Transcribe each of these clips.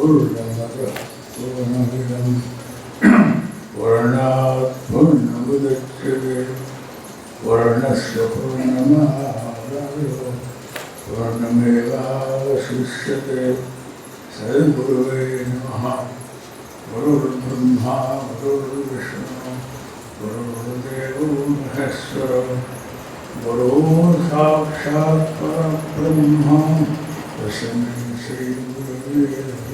पूर्णमदः पूर्णमिदं पूर्णात् पूर्णमुदच्यते पूर्णस्य पूर्णमादाय पूर्णमेवावशिष्यते। सद्गुरुवे नमः। गुरुर्ब्रह्मा गुरुर्विष्णु गुरुर्देवो महेश्वरः गुरुः साक्षात् परब्रह्म तस्मै श्रीगुरवे नमः।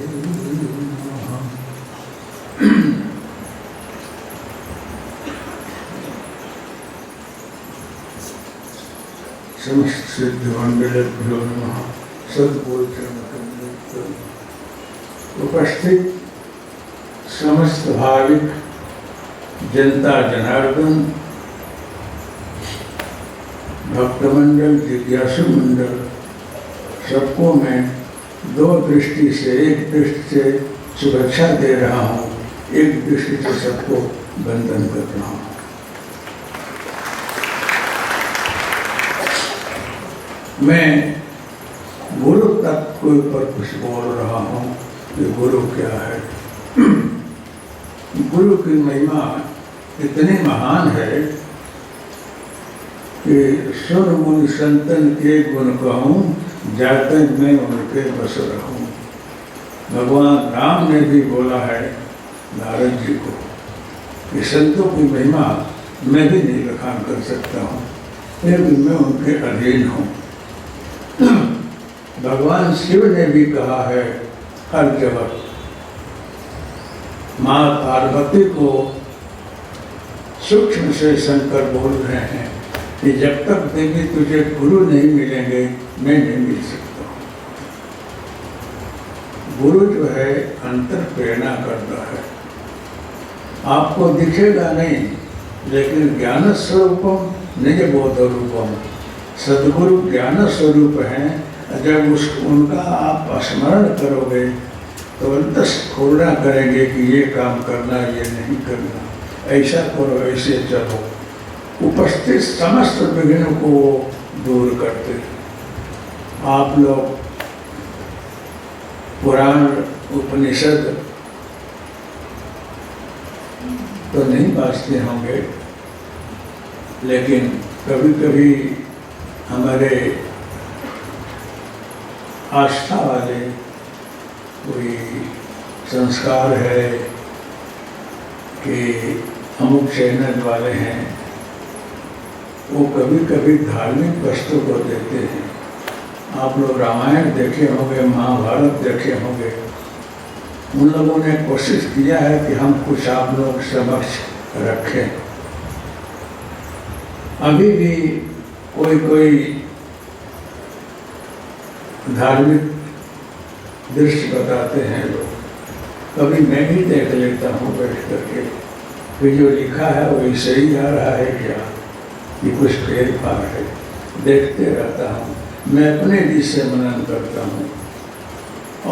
समस्त सिद्धमंडलेभ्यो नमः। सद्गुरुचरणकमलेभ्यो उपस्थित समस्त भाविक जनता जनार्दन, भक्त मंडल, जिज्ञासु मंडल, सबको मैं दो दृष्टि से, एक दृष्टि से शुभेच्छा दे रहा हूँ, एक दृष्टि से सबको वंदन कर रहा हूँ। मैं गुरु तत्व के ऊपर कुछ बोल रहा हूँ कि गुरु क्या है। गुरु की महिमा इतनी महान है कि सुर मुनि संतन के गुण कहूँ, जाते मैं उनके बस रहूँ। भगवान राम ने भी बोला है नारद जी को कि संतों की महिमा मैं भी नहीं बखान कर सकता हूँ, फिर भी मैं उनके अधीन हूँ। भगवान शिव ने भी कहा है हर जगह, माँ पार्वती को सूक्ष्म से शंकर बोल रहे हैं कि जब तक देवी तुझे गुरु नहीं मिलेंगे मैं नहीं मिल सकता। गुरु जो है अंतर प्रेरणा करता है, आपको दिखेगा नहीं, लेकिन ज्ञान स्वरूपम निज बोध रूपम। सदगुरु ज्ञान स्वरूप हैं। जब उनका आप स्मरण करोगे तो अंतस्फुरना करेंगे कि ये काम करना, ये नहीं करना, ऐसा करो, ऐसे चलो। उपस्थित समस्त विघ्न को दूर करते। आप लोग पुराण उपनिषद तो नहीं बाँचते होंगे, लेकिन कभी कभी हमारे आस्था वाले कोई संस्कार है कि अमुक चैनल वाले हैं, वो कभी कभी धार्मिक वस्तु को देते हैं। आप लोग रामायण देखे होंगे, महाभारत देखे होंगे। उन लोगों ने कोशिश किया है कि हम कुछ आप लोग समक्ष रखें। अभी भी कोई धार्मिक दृश्य बताते हैं लोग, कभी मैं भी देख लेता हूँ बैठ करके कि जो लिखा है वही सही आ रहा है क्या, ये कुछ फेर फार है। देखते रहता हूँ, मैं अपने दिल से मनन करता हूँ।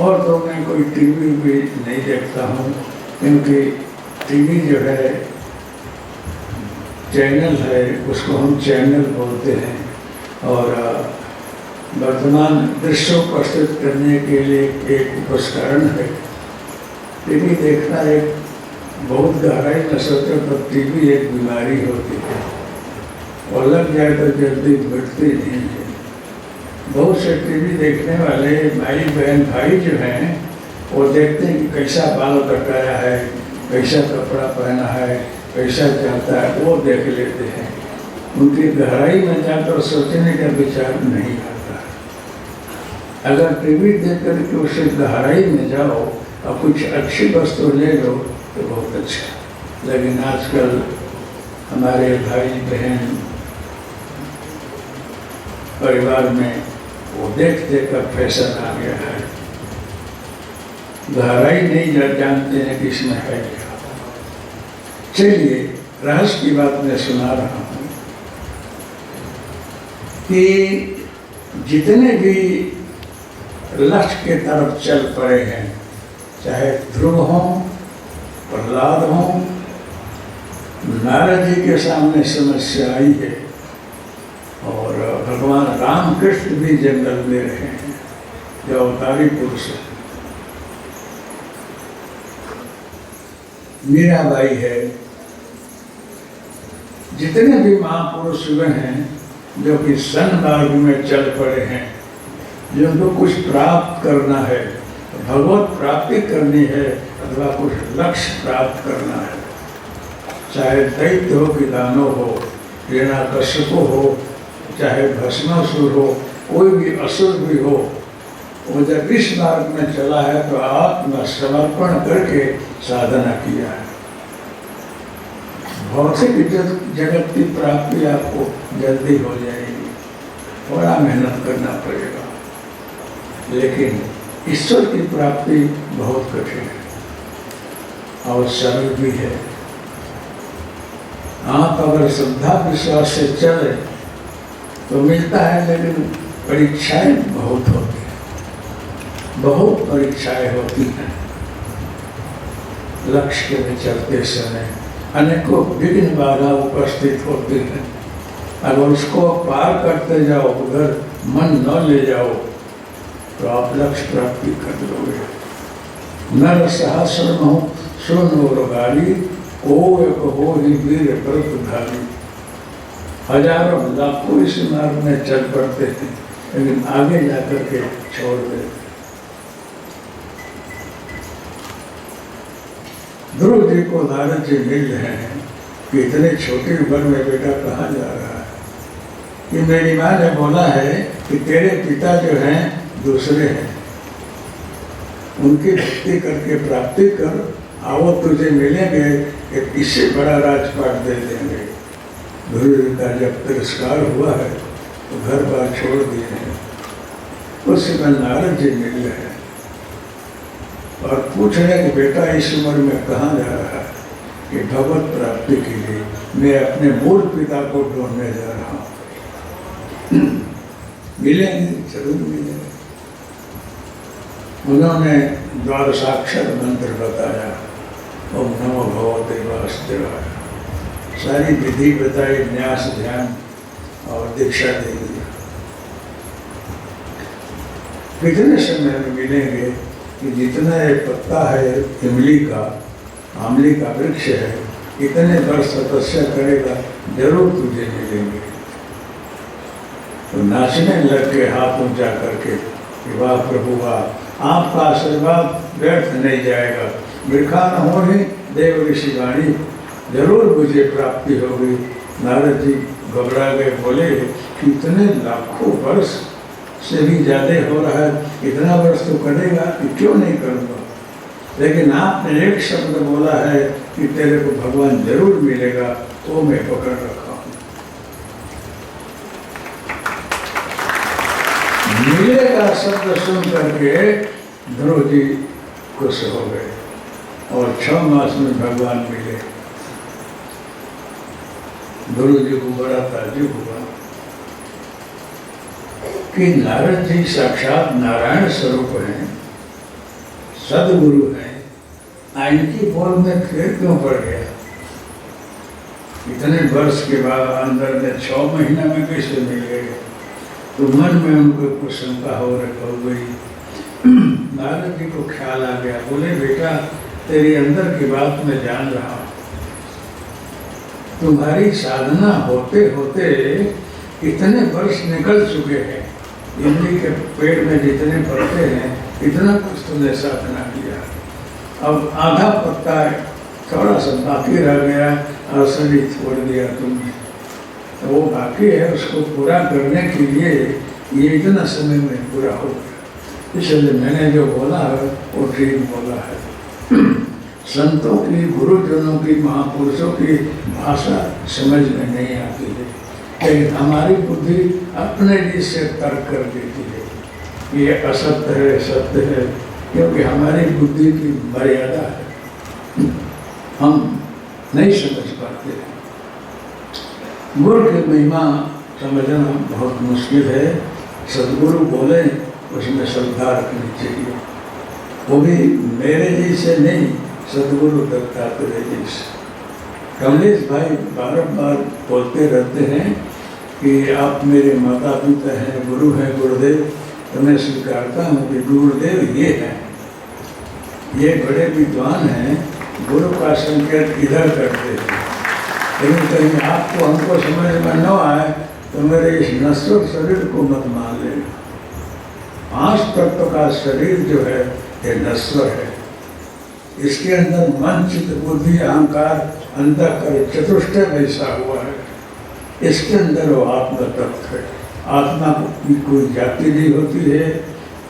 और तो मैं कोई टीवी भी नहीं देखता हूँ, क्योंकि टीवी जो है चैनल है, उसको हम चैनल बोलते हैं। और वर्तमान दृश्य प्रस्तुत करने के लिए एक उपकरण है। टीवी देखना एक बहुत गहराई में सोचे तो टीवी एक बीमारी होती है, और लग जाए तो जल्दी मिटती नहीं है। बहुत से टीवी देखने वाले भाई बहन भाई जो हैं, वो देखते हैं कि कैसा बाल कटाया है, कैसा कपड़ा पहना है, कैसा चलता है, वो देख लेते हैं। उनकी गहराई में जाकर सोचने का विचार नहीं आता। अगर टीवी देख करके उसे गहराई में जाओ और कुछ अच्छी वस्तु ले लो तो बहुत अच्छा। लेकिन आजकल हमारे भाई बहन परिवार में वो देख कर फैशन आ गया है, गहराई नहीं जानते हैं कि इसमें है क्या। चलिए रहस्य की बात मैं सुना रहा हूँ कि जितने भी लक्ष्य के तरफ चल पड़े हैं, चाहे ध्रुव हों, प्रहलाद हों, नारद जी के सामने समस्या आई है, और भगवान रामकृष्ण भी जंगल में रहे हैं, जो अवतारी पुरुष है। मीराबाई है, जितने भी महापुरुष हुए हैं जो कि सन्मार्ग में चल पड़े हैं, जिनको कुछ प्राप्त करना है, भगवत प्राप्ति करनी है अथवा कुछ लक्ष्य प्राप्त करना है, चाहे दैत्य हो कि दानव हो, हिरण्यकश्यप हो, चाहे भस्मासुर हो, कोई भी असुर भी हो, वो जब इस मार्ग में चला है तो आत्मसमर्पण करके साधना किया है। भौतिक जगत की प्राप्ति आपको जल्दी हो जाएगी, थोड़ा मेहनत करना पड़ेगा, लेकिन ईश्वर की प्राप्ति बहुत कठिन है और सरल भी है। आप अगर श्रद्धा विश्वास से चले तो मिलता है, लेकिन परीक्षाएं बहुत होती हैं, बहुत परीक्षाएं होती हैं। लक्ष्य में चलते समय अनेकों विघ्न बाधा उपस्थित होती हैं। अगर उसको पार करते जाओ, उधर मन न ले जाओ तो आप लक्ष्य प्राप्ति कर लोगे। नर सहस्र सुन और गाड़ी, ओ एक हो ही वीर व्रतधारी। हजारों लाखों इस मार्ग में चल पड़ते हैं, लेकिन आगे जाकर के छोड़ देते। ध्रुव जी को नारद जी मिल रहे हैं कि इतने छोटी उम्र में बेटा कहाँ जा रहा है। कि मेरी माँ ने बोला है कि तेरे पिता जो हैं दूसरे हैं, उनकी भक्ति करके प्राप्ति कर, आओ तुझे मिलेंगे, एक इससे बड़ा राजपाट दे देंगे। ध्रुव जी का जब तिरस्कार हुआ है तो घर बार छोड़ दिए हैं। उस समय नारद जी मिल रहे हैं और पूछ रहे कि बेटा इस उम्र में कहाँ जा रहा है। कि भगवत प्राप्ति के लिए मैं अपने मूल पिता को ढूंढने जा रहा हूँ। मिलेंगे, जरूर मिलेंगे। उन्होंने द्वादशाक्षर मंत्र बताया, ओम नमो भगवते वासुदेवाय। सारी विधि बताई, न्यास ध्यान और दीक्षा दे दी। कितने समय में मिलेंगे कि जितना ये पत्ता है इमली का, आमली का वृक्ष है, इतने वर्ष तपस्या करेगा, जरूर तुझे मिलेंगे। तो नाचने लग के हाथ ऊंचा करके कि वाह प्रभु वाह, आपका आशीर्वाद व्यर्थ नहीं जाएगा। वृखा न हो ही देव ऋषि वाणी, जरूर मुझे प्राप्ति होगी। नारद जी घबरा गए, बोले कि इतने लाखों वर्ष से भी ज़्यादा हो रहा है, इतना वर्ष तो करेगा कि क्यों नहीं करूँगा। लेकिन आपने एक शब्द बोला है कि तेरे को भगवान जरूर मिलेगा, वो मैं पकड़ रखा हूँ। मिलेगा शब्द सुन करके ध्रुव जी खुश हो गए और 6 मास में भगवान मिले। ध्रुव जी को बड़ा ताज्जुब हुआ कि नारद जी साक्षात नारायण स्वरूप हैं, सदगुरु हैं, इनकी बोल में फिर क्यों पड़ गया। इतने वर्ष के बाद अंदर में 6 महीना में कैसे मिल गए। तो मन में उनको कुछ शंका हो गई। नारद जी को ख्याल आ गया, बोले बेटा तेरी अंदर की बात मैं जान रहा हूँ। तुम्हारी साधना होते होते इतने वर्ष निकल चुके हैं, इमली के पेड़ में जितने पत्ते हैं इतना कुछ तुमने साधना किया। अब आधा पत्ता थोड़ा सा बाकी रह गया और शरीर छोड़ दिया तुमने, तो वो बाकी है, उसको पूरा करने के लिए ये इतना समय में पूरा हो गया। इसलिए मैंने जो बोला है वो ठीक बोला है। संतों की, गुरुजनों की, महापुरुषों की भाषा समझ में नहीं आती है, लेकिन हमारी बुद्धि अपने लिए से तर्क कर देती है ये असत्य है, सत्य है, क्योंकि हमारी बुद्धि की मर्यादा है, हम नहीं समझ पाते। गुरु की महिमा समझना बहुत मुश्किल है। सदगुरु बोले उसमें श्रद्धा रखनी चाहिए, वो भी मेरे जी से नहीं, सदगुरु दत्तात्रेय जी से। कमलेश भाई बार बोलते रहते हैं कि आप मेरे माता पिता हैं, गुरु हैं, गुरुदेव, तो मैं स्वीकारता हूँ कि गुरुदेव ये हैं, ये बड़े विद्वान हैं, गुरु का संकेत इधर करते थे। लेकिन कहीं आपको हमको समझ में न आए तो मेरे इस नश्वर शरीर को मत मान लेना। 5 तत्व का शरीर जो है ये नश्वर है। इसके अंदर मन, चित्त, बुद्धि, अहंकार, अंतःकरण चतुष्टय बैसा हुआ है। इसके अंदर वो आत्म तत्व है। आत्मा की कोई जाति नहीं होती है,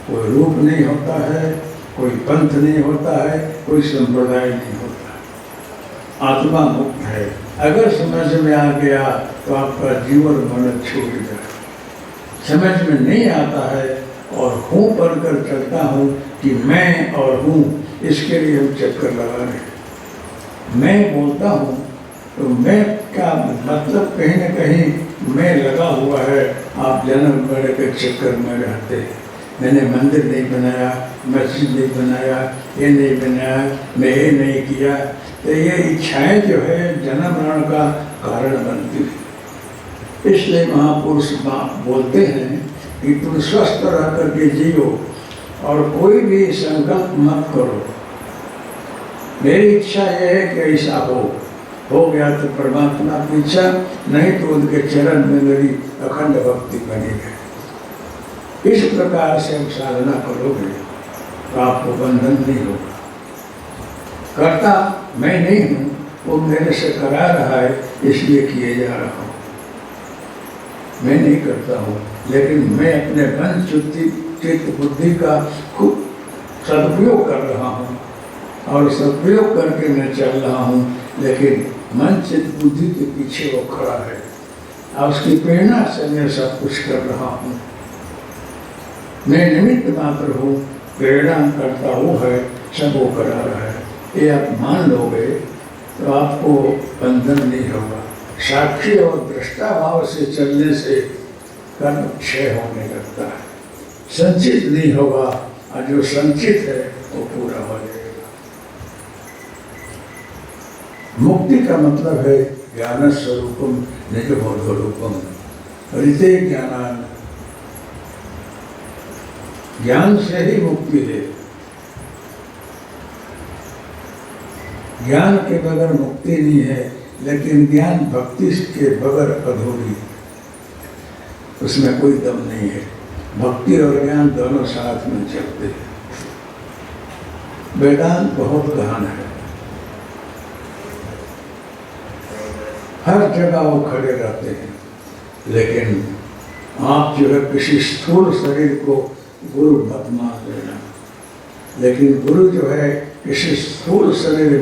कोई रूप नहीं होता है, कोई पंथ नहीं होता है, कोई संप्रदाय नहीं होता। आत्मा मुक्त है। अगर समझ में आ गया तो आपका जीवन मन छूट जाए। समझ में नहीं आता है और हूँ बनकर चलता हूँ कि मैं और हूँ, इसके लिए हम चक्कर लगा रहे हैं। मैं बोलता हूँ तो मैं का मतलब कहीं न कहीं मैं लगा हुआ है। आप जन्म बड़े के चक्कर में रहते हैं। मैंने मंदिर नहीं बनाया, मस्जिद नहीं बनाया, ये नहीं बनाया, मैं ये नहीं किया। तो ये इच्छाएं जो है जन्म मरण का कारण बनती है। इसलिए महापुरुष बोलते हैं कि तुम स्वस्थ रह करके जियो और कोई भी संकल्प मत करो। मेरी इच्छा यह है कि ऐसा हो गया तो परमात्मा की इच्छा, नहीं तो उनके चरण में मेरी अखंड भक्ति बनी रहे। इस प्रकार से हम साधना करोगे तो आपको बंधन नहीं होगा। करता मैं नहीं हूँ, वो मेरे से करा रहा है इसलिए किए जा रहा हूँ। मैं नहीं करता हूँ, लेकिन मैं अपने मन, चित्त, बुद्धि का खूब सदुपयोग कर रहा हूँ और सदुपयोग करके मैं चल रहा हूँ। लेकिन मन, चित्त, बुद्धि के पीछे वो खड़ा है और उसकी प्रेरणा से मैं सब कुछ कर रहा हूँ। मैं निमित्त मात्र हूँ, प्रेरणा करता वो है, सब वो करा रहा है। ये आप मान लोगे तो आपको बंधन नहीं होगा। साक्षी और दृष्टा भाव से चलने से कर्म क्षय होने लगता है, संचित नहीं होगा और जो संचित है वो पूरा हो जाएगा। मुक्ति का मतलब है ज्ञान स्वरूपम निज बोध रूपम हृदय ज्ञान। ज्ञान से ही मुक्ति है। ज्ञान के बगैर मुक्ति नहीं है, लेकिन ज्ञान भक्ति के बगैर अधूरी, उसमें कोई दम नहीं है। भक्ति और ज्ञान दोनों साथ में चलते हैं। वेदांत बहुत गहन है, हर जगह वो खड़े रहते हैं। लेकिन आप जो है किसी स्थूल शरीर को गुरु मत मान लेना। लेकिन गुरु जो है किसी स्थूल शरीर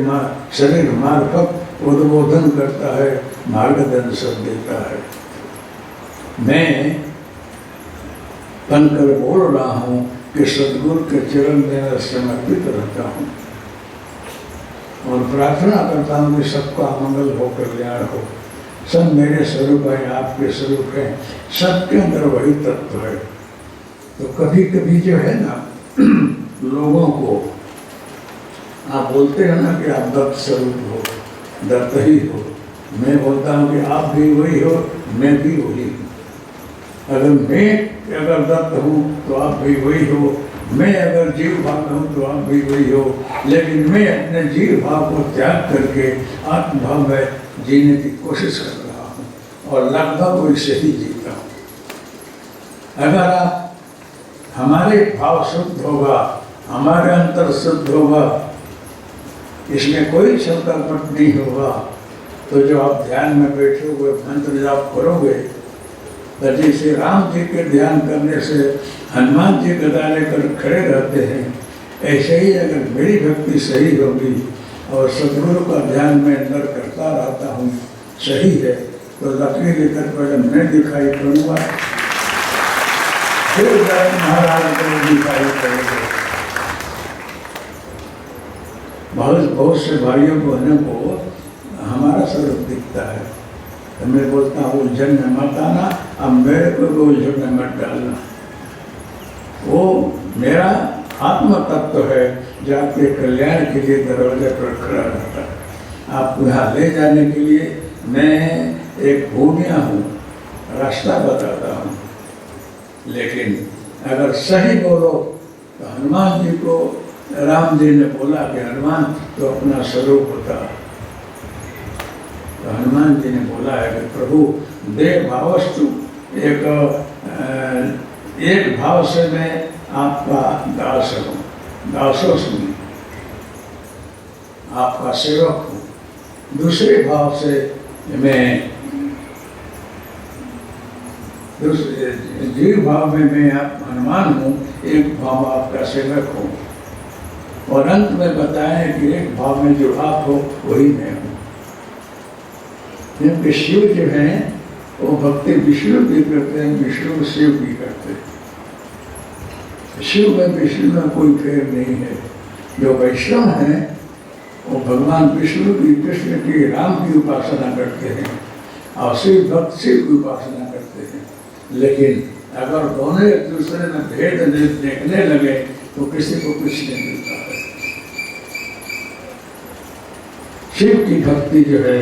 मार्फत उद्बोधन करता है, मार्गदर्शन देता है। मैं बनकर बोल रहा हूँ कि सदगुरु के चरण में समर्पित रहता हूँ और प्रार्थना करता हूँ कि सबका मंगल हो, कल्याण हो। सब मेरे स्वरूप है, आपके स्वरूप है, सबके अंदर वही तत्व है। तो कभी कभी जो है ना लोगों को आप बोलते हैं ना कि आप दत्त स्वरूप हो, दत्त ही हो। मैं बोलता हूँ कि आप भी वही हो, मैं भी वही हूँ। अगर दत्त हूँ तो आप भी वही हो, मैं अगर जीव भाव हूँ तो आप भी वही हो। लेकिन मैं अपने जीव भाव को त्याग करके आत्मभाव में जीने की कोशिश कर रहा हूँ और लगभग वैसे ही जीता हूँ। अगर आप हमारे भाव शुद्ध होगा, हमारे अंतर शुद्ध होगा, इसमें कोई संकल्प नहीं होगा, तो जो आप ध्यान में बैठे हुए मंत्र जाप करोगे, तो जैसे राम जी के ध्यान करने से हनुमान जी गदा लेकर खड़े रहते हैं, ऐसे ही अगर मेरी भक्ति सही होगी और सदगुरु का ध्यान में अंदर करता रहता हूँ, सही है, तो लकड़ी लेकर पहले मैं दिखाई पड़ूंगा, फिर महाराज को दिखाई पड़ेगा। बहुत से भाइयों बहनों को हमारा स्वरूप दिखता है, तो मैं बोलता हूँ उलझन में मत आना, अब मेरे को भी उलझन में मत डालना। वो मेरा आत्म तत्व है जो आपके कल्याण के लिए दरवाजे पर खड़ा रहता है। आपको यहाँ ले जाने के लिए मैं एक भूमिया हूँ, रास्ता बताता हूँ। लेकिन अगर सही बोलो तो हनुमान जी को राम जी ने बोला कि हनुमान तो अपना स्वरूप होता। तो हनुमान जी ने बोला है कि प्रभु देव भावस्तु, एक भाव से मैं आपका दास हूँ, दासोस्मि, आपका सेवक हूँ। दूसरे भाव से मैं जीव भाव में मैं आप हनुमान हूँ, एक भाव आपका सेवक हूँ। और अंत में बताएं कि एक भाव में जो आप हो वही मैं हूँ। क्योंकि शिव जो हैं वो भक्ति विष्णु भी करते हैं, विष्णु शिव भी करते हैं। शिव में विष्णु में कोई फेर नहीं है। जो वैष्णव हैं वो भगवान विष्णु की, कृष्ण की, राम की उपासना करते हैं और शिव भक्त शिव की उपासना करते हैं। लेकिन अगर दोनों एक दूसरे में भेद देखने लगे तो किसी को कुछ नहीं मिलता है। शिव की भक्ति जो है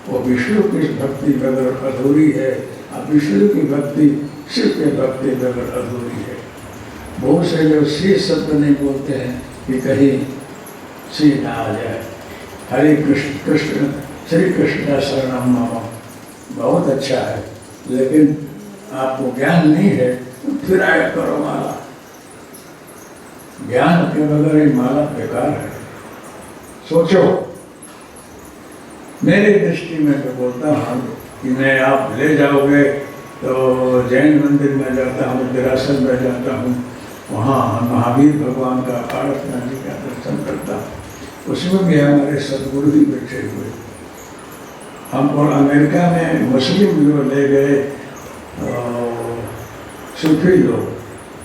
वो विष्णु की भक्ति बगैर अधूरी है, और विष्णु की भक्ति शिव के भक्ति बगैर अधूरी है। बहुत से लोग श्री शब्द नहीं बोलते हैं कि कहीं श्री ना आ जाए। हरे कृष्ण कृष्ण श्री कृष्ण शरणम मम बहुत अच्छा है, लेकिन आपको ज्ञान नहीं है तो फिर आया करो माला। ज्ञान के बगैर ये माला बेकार है। सोचो, मेरी दृष्टि में तो बोलता हूँ कि मैं आप ले जाओगे तो जैन मंदिर में जाता हूँ, देरासन में जाता हूँ, वहाँ महावीर भगवान का, पारसनाथ जी का दर्शन करता हूँ। उसमें भी हमारे सदगुरु ही बैठे हुए। हमको अमेरिका में मुस्लिम जो ले गए सूफी लोग,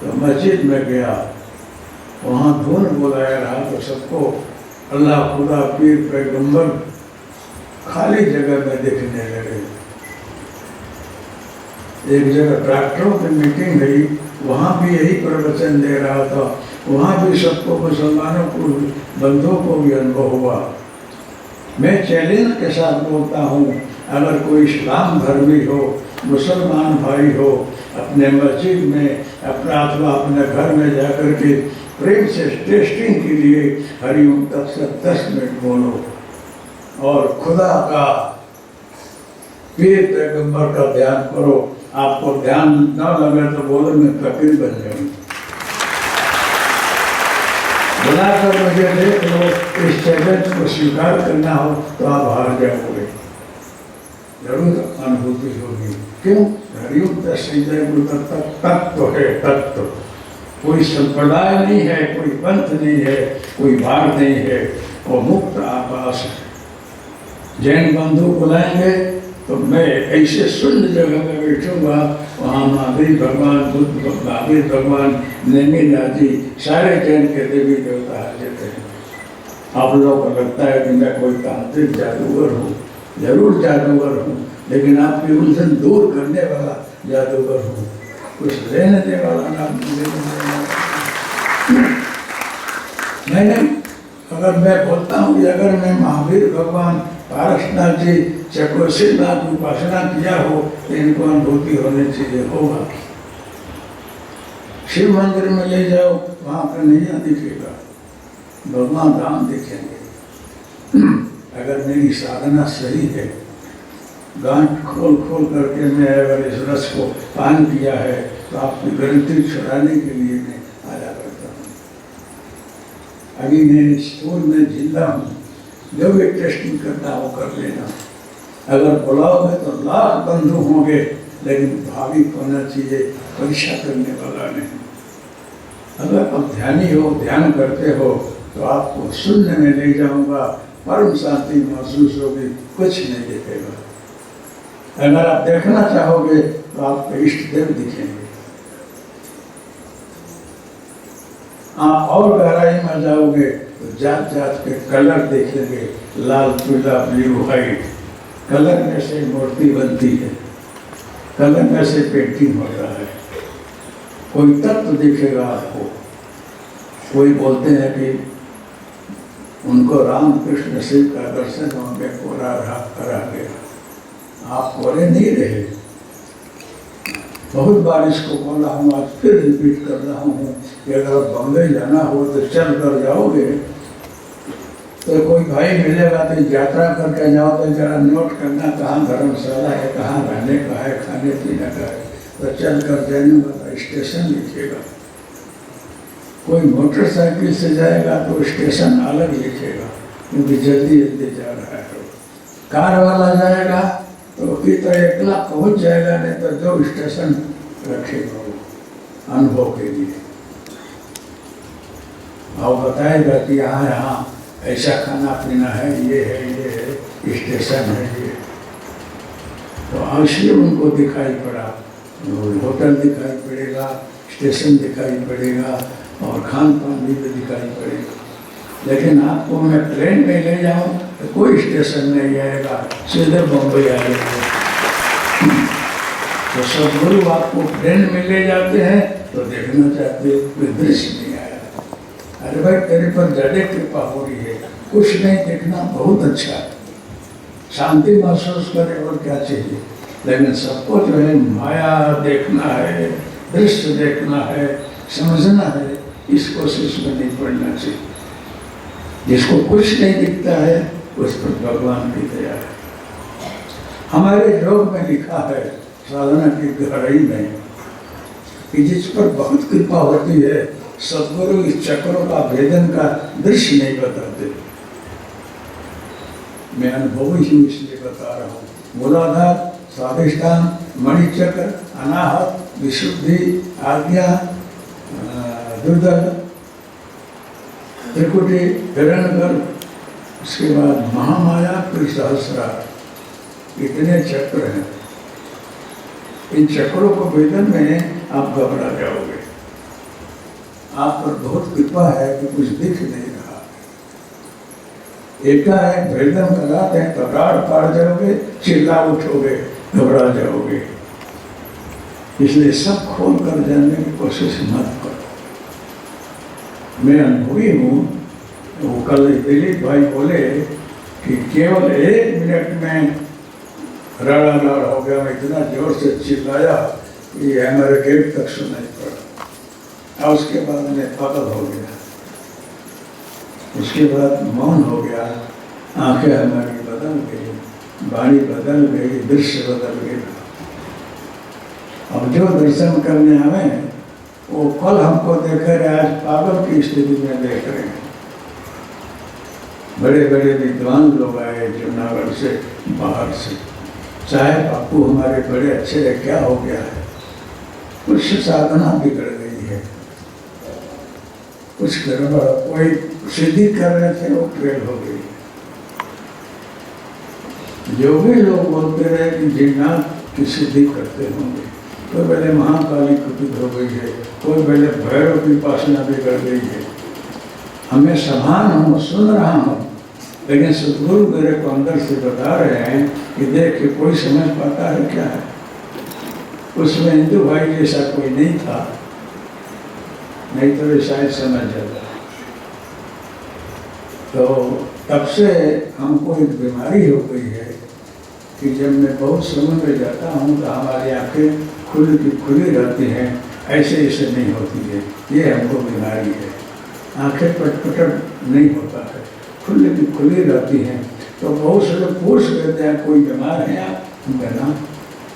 तो मस्जिद में गया, वहाँ धुन बोलाया रहा तो सबको अल्लाह खुदा पीर पैगंबर खाली जगह में देखने लगे। एक जगह डॉक्टरों की मीटिंग हुई, वहाँ भी यही प्रवचन दे रहा था, वहाँ भी सबको, मुसलमानों को, बंधुओं को भी अनुभव हुआ। मैं चैलेंज के साथ बोलता हूँ, अगर कोई इस्लाम धर्मी हो, मुसलमान भाई हो, अपने मस्जिद में अपना अथवा अपने घर में जाकर के प्रेम से टेस्टिंग के लिए हरिओम तत्सत 10 मिनट बोलो और खुदा का, पीर पैगंबर का ध्यान करो। आपको ध्यान न लगे तो बोलो मैं फकीर बन जाऊंगी। बुलाकर मुझे देख लो, इस चैलेंज को स्वीकार करना हो तो आप हार जाओगे, जरूर अनुभूति होगी। क्यों? हरिओम तत्व है, तत्व। कोई संप्रदाय नहीं है, कोई पंथ नहीं है, कोई भाग नहीं है, वो मुक्त आकाश है। जैन बंधु बुलाएंगे तो मैं ऐसे शून्य जगह में बैठूंगा, वहाँ महावीर भगवान, बुद्ध, महावीर भगवान, नेमिनाथ जी, सारे जैन के देवी देवता हाजिर हैं। आप लोगों को लगता है कि मैं कोई तांत्रिक जादूगर हूँ, जरूर जादूगर हूँ, लेकिन आपकी उलझन दूर करने वाला जादूगर हूँ, कुछ लेने देने वाला नाम मैंने, अगर मैं बोलता हूँ कि अगर मैं महावीर भगवान, पारसनाथ जी, चकोशीनाथ की उपासना किया हो तो इनको अनुभूति होने चाहिए, होगा। शिव मंदिर में ले जाओ, वहाँ पर नहीं दिखेगा, भगवान राम दिखेंगे। अगर मेरी साधना सही है, गांठ खोल खोल करके मैं अगर इस रस को पान किया है तो आपकी ग्रंथि छुड़ाने के लिए मैं आया करता हूँ। अभी मैं स्कूल में जिंदा हूँ, जो भी टेस्टिंग करना हो कर लेना। अगर बुलाओगे तो लाख बंधु होंगे, लेकिन भाविक होना चाहिए, परीक्षा करने वाला नहीं। अगर आप ध्यानी हो, ध्यान करते हो तो आपको शून्य में ले जाऊंगा, परम शांति महसूस होगी, कुछ नहीं दिखेगा। अगर आप देखना चाहोगे तो आपके इष्ट देव दिखेंगे। आप और गहराई में जाओगे तो जात जात के कलर देखेंगे, लाल, पीला, ब्लू, व्हाइट। कलर में से मूर्ति बनती है, कलर में से पेंटिंग होता है। कोई तत्व दिखेगा आपको। कोई बोलते हैं कि उनको राम कृष्ण शिव का दर्शन होंगे, कोरा करा गया। आप कोरे नहीं रहे, बहुत बार इसको बोला हूँ, आज फिर रिपीट कर रहा हूँ कि अगर बम्बई जाना हो तो चल कर जाओगे तो कोई भाई मिलेगा तो यात्रा करके जाओ तो जरा नोट करना कहाँ धर्मशाला है, कहाँ रहने का है, खाने पीने का है। तो चल कर जाने वाला स्टेशन लिखेगा। कोई मोटरसाइकिल से जाएगा तो स्टेशन अलग लिखेगा क्योंकि जल्दी जल्दी जा रहा है। कार वाला जाएगा तो कि तो एकला पहुँच जाएगा, नहीं तो जो स्टेशन रखेगा वो अनुभव के लिए और बताएगा कि यहाँ यहाँ ऐसा खाना पीना है, ये स्टेशन है ये। तो अवश्य उनको दिखाई पड़ा, होटल दिखाई पड़ेगा, स्टेशन दिखाई पड़ेगा और खान पान भी दिखाई पड़ेगा। लेकिन आपको मैं ट्रेन में ले जाऊँ तो कोई स्टेशन नहीं आएगा, सीधे बम्बई आएगा। तो सदगुरु आपको ट्रेन में ले जाते हैं तो देखना चाहते कोई दृश्य नहीं आया। अरे भाई तेरे पर ज़्यादा कृपा हो रही है, कुछ नहीं देखना बहुत अच्छा है, शांति महसूस करे और क्या चाहिए। लेकिन सबको जो है माया देखना है, दृश्य देखना है, समझना है, इस कोशिश में नहीं पड़ना चाहिए। जिसको कुछ नहीं दिखता है उस पर भगवान की दया है। हमारे योग में लिखा है साधना की गहराई में कि जिस पर बहुत कृपा होती है सदगुरु इस चक्रों का भेदन का दृश्य नहीं बताते। मैं अनुभव ही इसलिए बता रहा हूँ। मूलाधार, स्वाधिष्ठान, मणिचक्र, अनाहत, विशुद्धि, आज्ञा, दुर्दल, त्रिकुटी, हिरण्यगर्भ, उसके बाद महामाया, त्रिसहस्रार, इतने चक्र हैं। इन चक्रों को भेदन में आप घबरा जाओगे। आप पर बहुत कृपा है कि कुछ दिख नहीं रहा। एकाएक भेदन कराते हैं तो राड़ पार जाओगे, चिल्ला उठोगे, घबरा जाओगे। इसलिए सब खोल कर जानने की कोशिश मत करो। मैं अनुभवी हूँ। वो कल दिलीप भाई बोले कि केवल 1 मिनट में राड़ा राड़ हो गया। मैं इतना जोर से चिल्लाया कि हमारे गेट तक सुनाई पड़ा और उसके बाद मैं पागल हो गया। उसके बाद मौन हो गया, आंखें हमारी बदल गई, वाणी बदल गई, दृश्य बदल गया। अब जो दर्शन करने आवे वो कल हमको देख रहे, आज पागल की स्थिति में देख रहे हैं। बड़े बड़े विद्वान लोग आए जूनागढ़ से, बाहर से। चाहे बापू हमारे बड़े अच्छे है, क्या हो गया है? कुछ साधना बिगड़ गई है, कुछ गड़बड़, कोई सिद्धि कर रहे थे वो फेल हो गई। जो भी लोग बोलते रहे कि जिन्नाथ की सिद्धि करते होंगे, कोई पहले महाकाली कुपित हो गई है, कोई पहले भैरव की उपासना बिगड़ गई है। हमें समान हूँ, सुन रहा हूँ, लेकिन सदगुरु मेरे को अंदर से बता रहे हैं कि देख के कोई समझ पाता है क्या है। उसमें हिंदू भाई जैसा कोई नहीं था, नहीं तो वे शायद समझ जाता। तो तब से हमको एक बीमारी हो गई है कि जब मैं बहुत समय में जाता हूँ तो हमारी आंखें खुली रहती हैं, ऐसे नहीं होती है। ये हमको बीमारी है। आंखें पटपट नहीं होता है, खुली रहती हैं। तो बहुत से लोग पूछ लेते हैं कोई बीमार है आप? हम कहना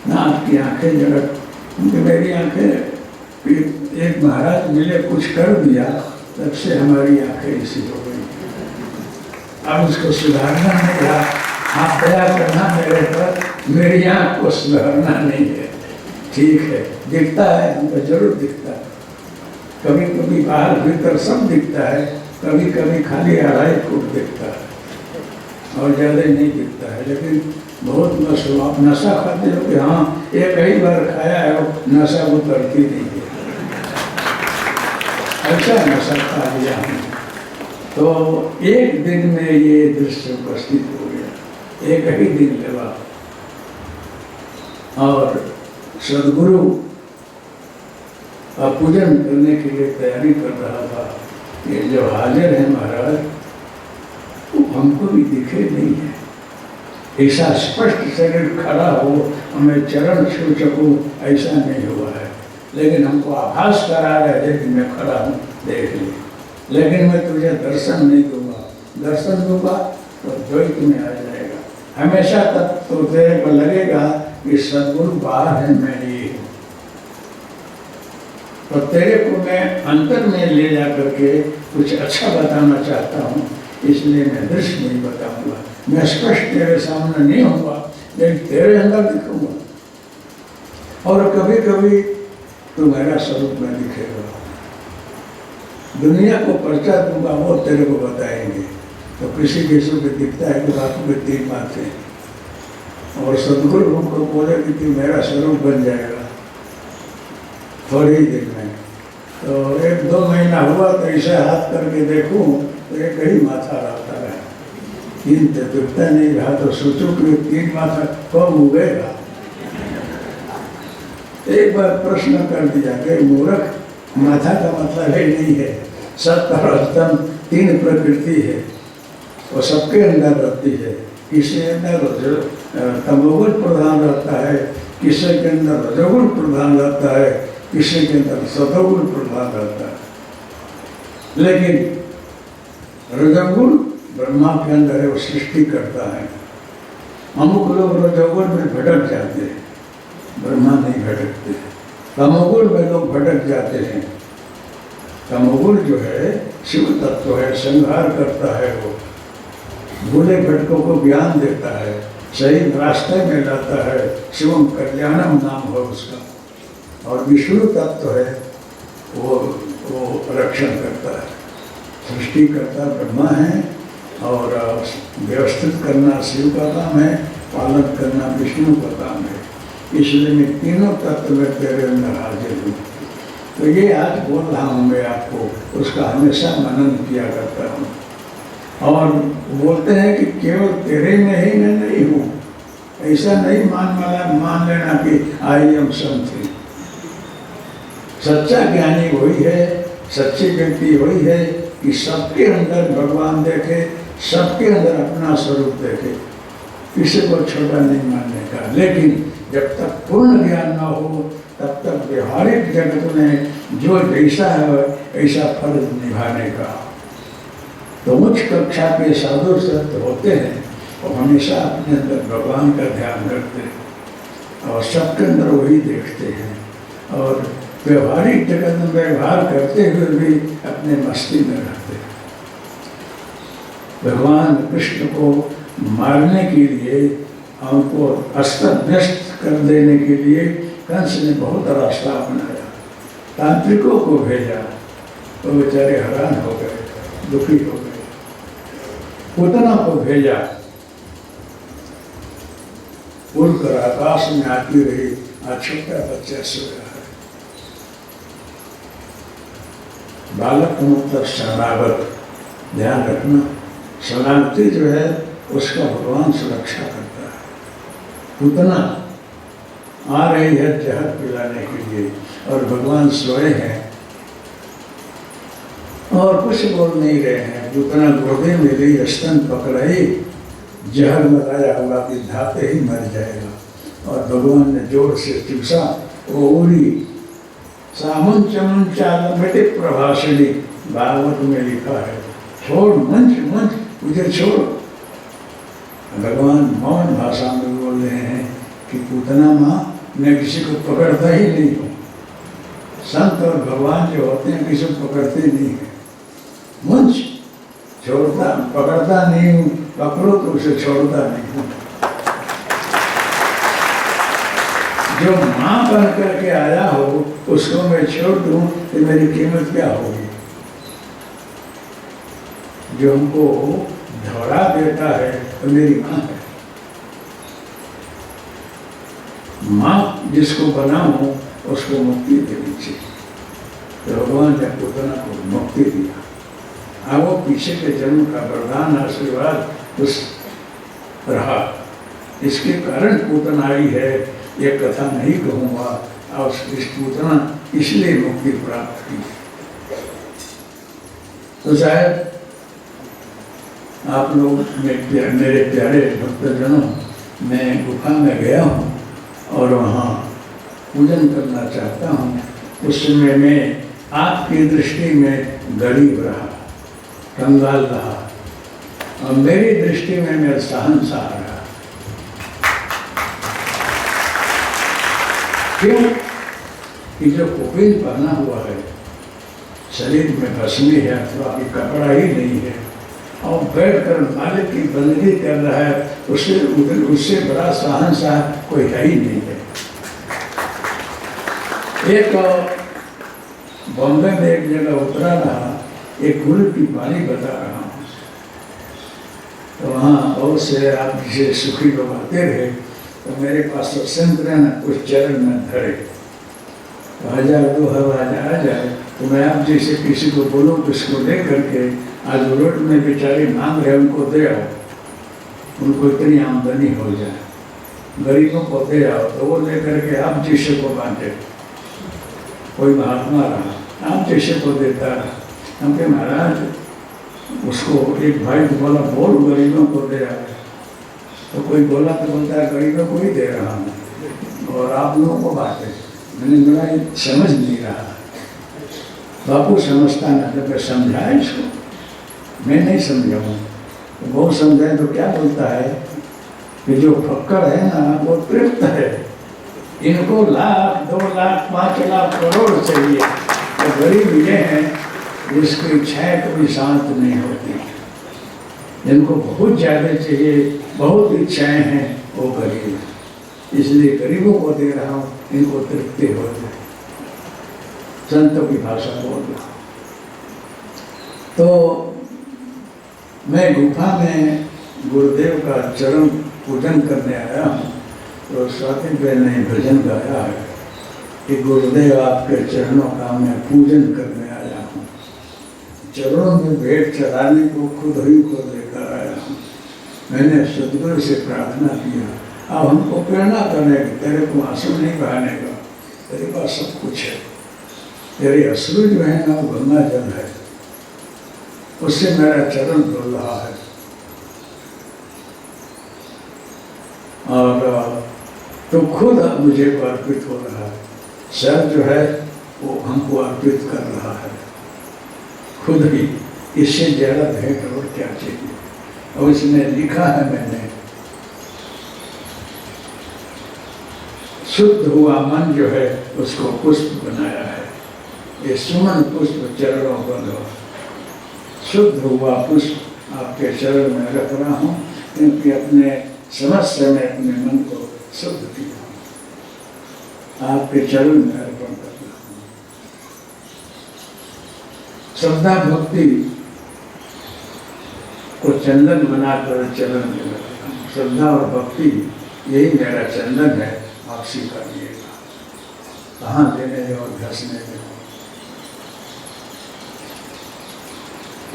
ना, आपकी आंखें जरा, मेरी आंखें, एक महाराज मिले कुछ कर दिया, तब से हमारी आंखें ऐसी हो गई। अब उसको सुधारना नहीं रहा, आप दया करना मेरे पर, मेरी आँख को सुधारना नहीं है। ठीक है, दिखता है, हमको जरूर दिखता है। कभी कभी बाहर भीतर सब दिखता है, कभी कभी खाली आढ़ाई फुट दिखता है और ज़्यादा नहीं दिखता है। लेकिन बहुत नशा, आप नशा खाते हो कि हाँ एक ही बार खाया है, वो नशा उतरती नहीं है, ऐसा नशा खा लिया हमने। तो एक दिन में ये दृश्य उपस्थित हो गया, एक ही दिन लेवा। और सदगुरु का पूजन करने के लिए तैयारी कर रहा था। ये जो हाजिर है महाराज, वो हमको भी दिखे नहीं है। ऐसा स्पष्ट शरीर खड़ा हो, हमें चरण छू सकूं, ऐसा नहीं हुआ। लेकिन हमको आभास करा रहे थे कि मैं खड़ा हूँ, देख ले, लेकिन मैं तुझे दर्शन नहीं दूंगा। दर्शन दूंगा तो द्वैत में आ जाएगा। हमेशा तक तो तेरे को लगेगा कि सद्गुरु बाहर है, मैं ये हूँ। तो तेरे को मैं अंतर में ले जा करके कुछ अच्छा बताना चाहता हूँ, इसलिए मैं दृश्य नहीं बताऊंगा। मैं स्पष्ट तेरे सामने नहीं होऊंगा, लेकिन तेरे अंदर दिखूंगा। और कभी कभी तो मेरा स्वरूप में दिखेगा। दुनिया को पर्चा दूंगा, वो तेरे को बताएंगे। तो किसी किसी को दिखता है कि बापू के 3 बातें, और सदगुरु हमको बोले कि मेरा स्वरूप बन जाएगा थोड़े ही दिन में। तो 1-2 महीना हुआ तो ऐसे हाथ करके देखूं तो एक ही माथा रहता है, 3 तो दिखता नहीं रहा। तो सोचो कि 3 माथा कब उगेगा। एक बार प्रश्न कर दिया कि मूर्ख, माथा का मतलब ही नहीं है। सत्य और अस्तम 3 प्रकृति है, वो सबके अंदर रहती है। किसी अंदर तमोगुण प्रधान रहता है, किसी के अंदर रजोगुण प्रधान रहता है, किसी के अंदर सतोगुण प्रधान रहता है। लेकिन रजोगुण ब्रह्मा के अंदर है, वो सृष्टि करता है। अमुक लोग रजोगुण में भटक जाते हैं, ब्रह्मा नहीं भटकते। तमोगुण में लोग भटक जाते हैं। तमोगुण जो है शिव तत्व है, संहार करता है, वो भूले भटकों को ज्ञान देता है, सही रास्ते में लाता है। शिवम कल्याणम नाम है उसका। और विष्णु तत्व है, वो रक्षण करता है। सृष्टि करता ब्रह्मा है, और व्यवस्थित करना शिव का काम है, पालन करना विष्णु का काम है। इसलिए मैं तीनों तत्व में तेरे अंदर हाजिर हूँ। तो ये आज बोल रहा हूँ मैं आपको, उसका हमेशा मनन किया करता हूँ। और बोलते हैं कि केवल तेरे में ही मैं नहीं हूँ, ऐसा नहीं मान लेना कि आई एम समथिंग। सच्चा ज्ञानी वही है, सच्ची व्यक्ति वही है कि सबके अंदर भगवान देखे, सबके अंदर अपना स्वरूप देखे, किसी को छोटा नहीं मानने का। लेकिन जब तक पूर्ण ज्ञान न हो तब तक व्यवहारिक जगत में जो जैसा है ऐसा फर्ज निभाने का। तो उच्च कक्षा के साधु संत होते हैं, वो हमेशा अपने अंदर भगवान का ध्यान रखते हैं और सबके अंदर वही देखते हैं, और व्यवहारिक जगत में व्यवहार करते हुए भी अपने मस्ती में रहते हैं। भगवान कृष्ण को मारने के लिए, हमको अस्त व्यस्त कर देने के लिए कंस ने बहुत रास्ता अपनाया। तांत्रिकों को भेजा तो बेचारे हैरान हो गए, दुखी हो गए। पूतना को भेजा, उड़कर आकाश में आती रही, आज छोटा बच्चा सोया है। बालक मतलब शरणागत, ध्यान रखना, शरणागति जो है उसका भगवान सुरक्षा करता है। पूतना आ रही है जहर पिलाने के लिए, और भगवान सोए हैं और कुछ बोल नहीं रहे हैं। पूतना गोदे में ली, स्तन पकड़ाई, जहर लगाया हुआ कि धाते ही मर जाएगा। और भगवान ने जोर से चूसा, वो उड़ी। सामुन चमुन चालमटे प्रभाषणी, भागवत में लिखा है, छोड़ मंच मंच, मुझे छोड़। भगवान मौन भाषा में बोल रहे हैं कि पूतना माँ, मैं किसी को पकड़ता ही नहीं हूँ। संत और भगवान जो होते हैं किसी को पकड़ते नहीं है। मुझ छोड़ता, पकड़ता नहीं हूँ, पकड़ो तो उसे छोड़ता नहीं हूँ। जो माँ बन करके आया हो उसको मैं छोड़ दूँ तो मेरी कीमत क्या होगी। जो हमको धोरा देता है तो मेरी माँ है। माँ जिसको बनाऊं उसको मुक्ति देनी चाहिए। तो भगवान ने पूतना को मुक्ति दिया। वो पीछे के जन्म का वरदान आशीर्वाद उस रहा। इसके कारण पूतना आई है, ये कथा नहीं कहूँगा। और इस पूतना इसलिए मुक्ति प्राप्त की। तो शायद आप लोग मेरे प्यारे भक्तजनों, मैं गुफा में गया हूँ और वहाँ पूजन करना चाहता हूँ। उस समय में आपकी दृष्टि में गरीब रहा, कंगाल रहा, और मेरी दृष्टि में मैं शहंशाह रहा। क्यों कि जो कपड़े पहना हुआ है, शरीर में भस्मी है अथवा कि कपड़ा ही नहीं है, और बैठकर मालिक की बंदगी कर रहा है, उससे बड़ा शहंशाह कोई है ही नहीं है। एक बॉम्बे में एक जगह उतरा रहा, एक गुरु की बाणी बता रहा हूँ। तो वहाँ बहुत से आप जिसे सुखी लोग आते रहे, तो मेरे पास संत रहना कुछ चरण में धरे, तो 1000-2000 आ जाए, तो मैं आप जैसे किसी को बोलूँ तो इसको ले करके आज रोड में बेचारे मांग रहे उनको दे आओ, उनको इतनी आमदनी हो जाए, गरीबों को दे आओ, तो वो ले करके आप जैसे को बांटे। कोई महात्मा रहा, आप जैसे को देता रहा। हम के महाराज उसको एक भाई को बोला बोल गरीबों को दे आओ, तो कोई बोला तो बोलता है गरीबों को ही दे रहा हूँ और आप लोगों को बांटे। मैंने बोला ये समझ नहीं रहा, बापू समझता ना, जब मैं समझाया इसको, मैं नहीं समझाऊँ तो बहुत समझाए तो क्या बोलता है कि जो फक्कर है ना वो तृप्त है, इनको 1 लाख 2 लाख 5 लाख करोड़ चाहिए, तो गरीब ये हैं जिसकी इच्छाएं कभी शांत नहीं होती, जिनको बहुत ज़्यादा चाहिए, बहुत इच्छाएं हैं, वो गरीब, इसलिए गरीबों को दे रहा हूँ, इनको तृप्ति हो जाए। संतों की भाषा बोल रहा। तो मैं गुफा में गुरुदेव का चरण पूजन करने आया हूँ, तो स्वाति बहन ने भजन गाया है कि गुरुदेव आपके चरणों का मैं पूजन करने आया हूँ, चरणों में भेंट चढ़ाने को खुद ही को लेकर आया हूँ। मैंने सदगुरु से प्रार्थना किया, अब हमको प्रेरणा करने की, तेरे को आंसू नहीं बहाने का, तेरे पास सब कुछ है, तेरे अश्रु जो है ना वो गंगा जल है, उससे मेरा चरण धुल रहा है, और तो खुद मुझे को अर्पित हो रहा है, सर जो है वो हमको अर्पित कर रहा है खुद ही, इससे ज़्यादा भेंट और क्या चाहिए। और इसमें लिखा है मैंने, शुद्ध हुआ मन जो है उसको पुष्प बनाया है, ये सुमन पुष्प चरणों पर लो, शुद्ध हुआ पुष्प आपके चरण में रख रहा हूँ, क्योंकि अपने समस्या में अपने मन को शुद्ध किया हूँ, आपके चरण में अर्पण कर रहा हूँ। श्रद्धा भक्ति को चंदन बनाकर चरण में रखता हूँ, श्रद्धा और भक्ति यही मेरा चंदन है, आप स्वीकारिएगा, कहाँ देने दो और घसने दो।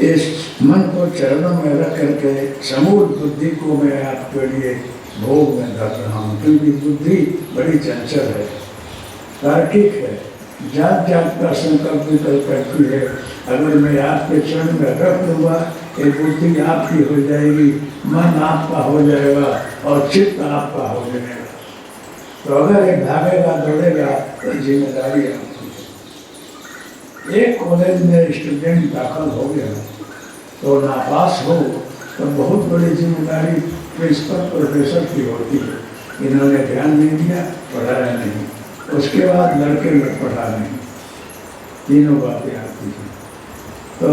इस मन को चरणों में रख करके समूल बुद्धि को मैं आपके लिए भोग में धर रहा हूँ, क्योंकि बुद्धि बड़ी चंचल है, तार्किक है, जात जात का संकल्प विकल्प करती है। अगर मैं आपके चरण में रख दूंगा, ये बुद्धि आपकी हो जाएगी, मन आपका हो जाएगा और चित्त आपका हो जाएगा। तो अगर ये भागेगा दौड़ेगा तो जिम्मेदारी आपकी है। एक कॉलेज में स्टूडेंट दाखिल हो गया तो नापास हो तो बहुत बड़ी जिम्मेदारी प्रिंसिपल प्रोफेसर की होती है, इन्होंने ध्यान नहीं दिया, पढ़ाया नहीं, उसके बाद लड़के में पढ़ा नहीं, तीनों बातें आती हैं। तो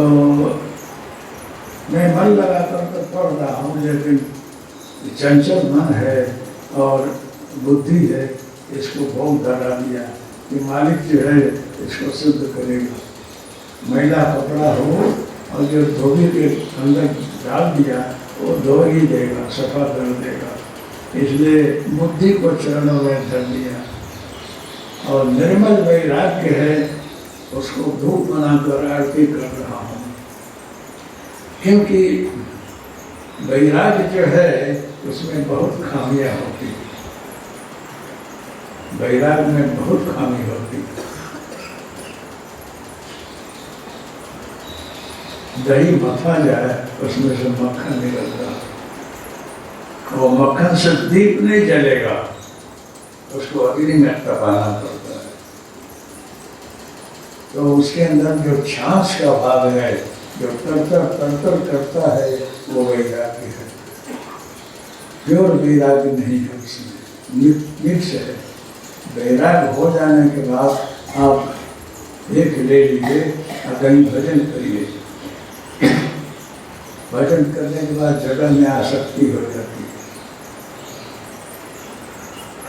मैं मन लगाकर तो पढ़ रहा हूँ, लेकिन चंचल मन है और बुद्धि है, इसको भोग धरा दिया कि मालिक जो है इसको शुद्ध करेगा। मैला कपड़ा हो और जो धोबी के अंदर डाल दिया वो धो ही देगा, सफा कर देगा, इसलिए बुद्धि को चरणों में धर दिया। और निर्मल वैराग्य है, उसको धूप बनाकर आरती कर रहा हूँ, क्योंकि वैराग्य जो है उसमें बहुत खामियां होती है, वैराग्य में बहुत खामी होती है। दही मथा जाए उसमें से मक्खन निकलता, और मक्खन से दीप नहीं जलेगा, उसको अग्नि में तपाना पड़ता है। तो उसके अंदर जो छाछ का भाग है, जो तरतर करता है, वो वैराग्य है। प्योर वैराग्य नहीं है, उसमें मिक्स है। वैराग्य हो जाने के बाद आप एक ले लीजिए और कहीं भजन करिए। भजन करने के बाद जगत में आसक्ति हो जाती है।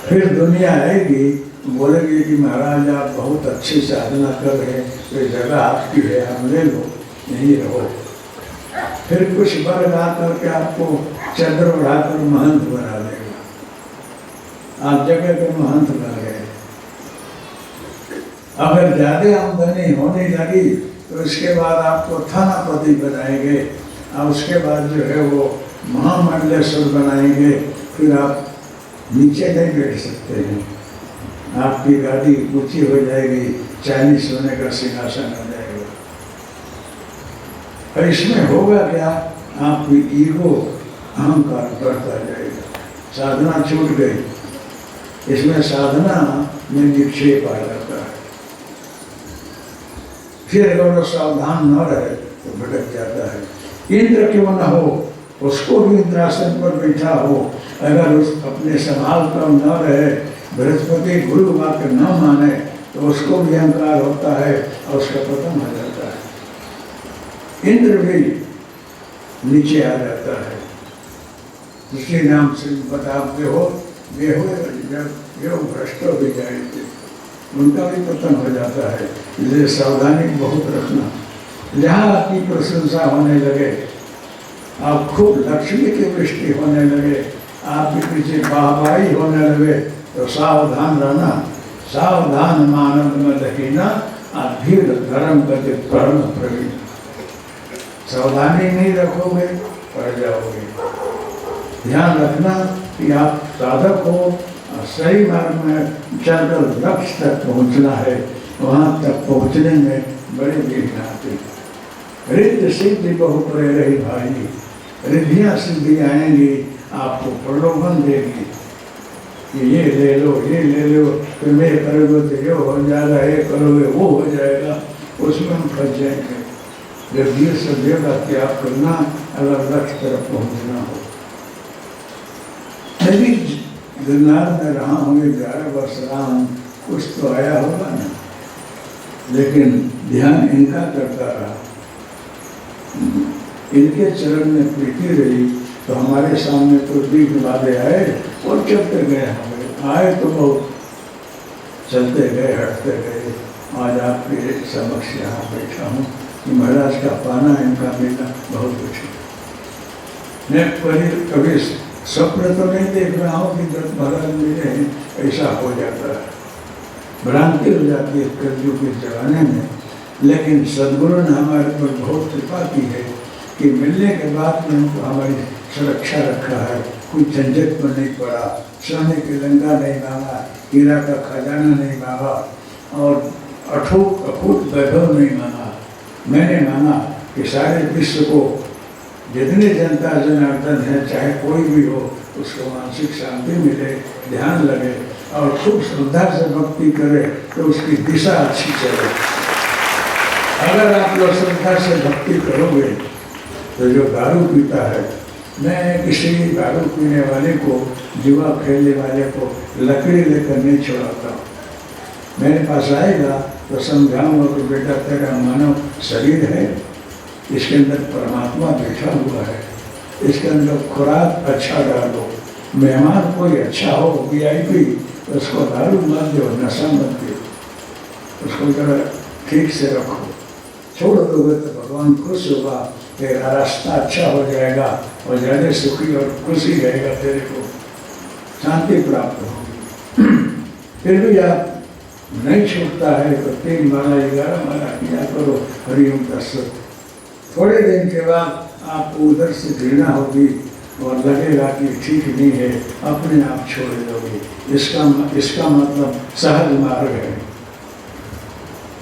फिर दुनिया आएगी, बोलेगी कि महाराज आप बहुत अच्छी साधना कर रहे हैं, तो जगह आपकी है, हम ले लो, यहीं रहो। फिर कुछ वर्ग आकर के आपको चंद्र उड़ाकर महंत बना देगा, आप जगह के महंत बन गए। अगर ज्यादा आमदनी होने लगी तो इसके बाद आपको थानापति बनाएंगे, और उसके बाद जो है वो महामंडलेश्वर बनाएंगे। फिर आप नीचे नहीं बैठ सकते हैं, आपकी गाड़ी ऊंची हो जाएगी, चाइनीज सोने का सिंहासन हो जाएगा। और इसमें होगा क्या, आपकी ईगो अहंकार बढ़ता जाएगा, साधना छूट गई। इसमें साधना में निक्षेप आ जाता है। फिर अगर सावधान न रहे तो भटक जाता है। इंद्र क्यों न हो, उसको भी इंद्रासन पर बैठा हो, अगर उस अपने संभाल कर न रहे, बृहस्पति गुरु वाक्य न माने, तो उसको भी अहंकार होता है और उसका पतन हो जाता है। इंद्र भी नीचे आ जाता है। इसके नाम से बताते हो जब योग भ्रष्ट हो जाएंगे, उनका भी पतन हो जाता है। इसलिए सावधानी बहुत रखना। जहाँ आपकी प्रशंसा होने लगे, आप खूब लक्ष्मी की वृष्टि होने लगे, आपके पीछे वाहवाही होने लगे, तो सावधान रहना। सावधान मानव में लहीना, आप भीड़ धर्म करके कर्म प्रवीण। सावधानी नहीं रखोगे पड़ जाओगे। ध्यान रखना कि आप साधक हो और सही मार्ग में चलकर लक्ष्य तक पहुँचना है। वहाँ तक पहुँचने में बड़े विघ्न आते हैं। रिद्धि सिद्धि बहु परे रही भाई, रिद्धियाँ सिद्धि आएंगी, आपको प्रलोभन देगी कि ये ले लो, ये ले लो, फिर ये करोगे तो ये हो जाएगा, ये करोगे वो हो जाएगा, उसमें हम फंस जाएंगे। जब धीरे से देर का त्याग करना, अगर लक्ष्य तरफ पहुँचना हो। मैं भी गिरनार में रहा हूँ, 11 वर्ष रहा हूँ, कुछ तो आया होगा ना, लेकिन ध्यान इनका करता रहा। इनके चरण में प्रीति रही, तो हमारे सामने तो दीप वाले आए और चलते गए। हमें आए तो बहुत, चलते गए, हटते गए। आज आपके समक्ष यहाँ बैठा हूँ कि महाराज का पाना, इनका मिलना बहुत कुछ है। मैं कभी स्वप्न तो नहीं देख रहा हूँ कि दत्त महाराज मिले हैं, ऐसा हो जाता है, भ्रांति हो जाती है कलयुग के जमाने में। लेकिन सदगुरु ने हमारे पर बहुत कृपा की है कि मिलने के बाद में उनको हमारी सुरक्षा रखा है। कोई झंझट में नहीं पड़ा, सोने की लंका नहीं मांगा, हीरा का खजाना नहीं मांगा, और अखूट वैभव नहीं मांगा। मैंने मांगा कि सारे विश्व को जितने जनता जनार्दन है, चाहे कोई भी हो, उसको मानसिक शांति मिले, ध्यान लगे और खूब श्रद्धा से भक्ति करे, तो उसकी दिशा अच्छी चले। अगर आप लोग श्रद्धा से भक्ति करोगे तो जो दारू पीता है, मैं किसी दारू पीने वाले को, जुआ खेलने वाले को लकड़ी लेकर नहीं छोड़ाता हूँ। मेरे पास आएगा तो समझाऊंगा कि बेटा तेरा मानव शरीर है, इसके अंदर परमात्मा बैठा हुआ है, इसके अंदर खुराक अच्छा डालो। मेहमान कोई अच्छा हो, VIP, तो उसको दारू मत दो, नशा मत दो, उसको जरा ठीक से रखो। छोड़ दोगे तो भगवान खुश होगा, तेरा रास्ता अच्छा हो जाएगा और ज़्यादा सुखी और खुशी रहेगा, तेरे को शांति प्राप्त होगी। फिर भी आप नहीं छूटता है तो 3 माला 11 माला किया करो, हरिओम तत्सत। थोड़े दिन के बाद आपको उधर से घृणा होगी और लगेगा कि ठीक नहीं है, अपने आप छोड़ दोगे। इसका मतलब सहज मार्ग है,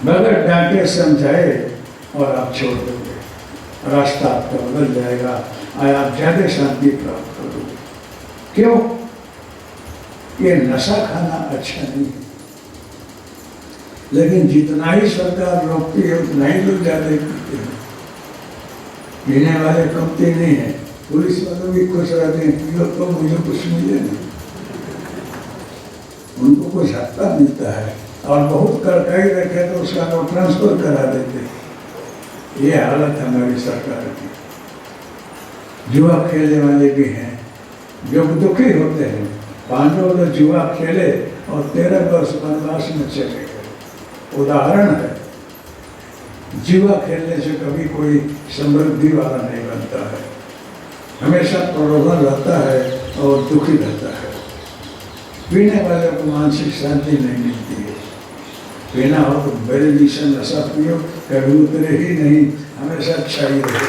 बगैर डांटे समझाए और आप छोड़ दोगे, रास्ता आपका बदल जाएगा, आप ज़्यादा शांति प्राप्त करोगे। क्यों? ये नशा खाना अच्छा नहीं है। लेकिन जितना ही सरकार रोकती है उतना ही लोग ज़्यादा पीते हैं। पीने वाले कमते नहीं है। पुलिस वाले भी खुश रहते हैं, पियो तो मुझे कुछ मिले नहीं, उनको कुछ हफ्ता मिलता है। और बहुत कड़काई रखे तो उसका लोग ट्रांसफर करा देते। ये हालत है हमारी सरकार की। जुआ खेलने वाले भी हैं जो दुखी होते हैं। पांडव लोग जुआ खेले और 13 वर्ष वनवास में चले गए। उदाहरण है, जुआ खेलने से कभी कोई समृद्धि वाला नहीं बनता है, हमेशा प्रलोभन रहता है और दुखी रहता है। पीने वाले को मानसिक शांति नहीं मिलती है। पीना हो तो बड़े जैसा नशा पियो, कभी उतरे ही नहीं, हमेशा अच्छा ही रहे।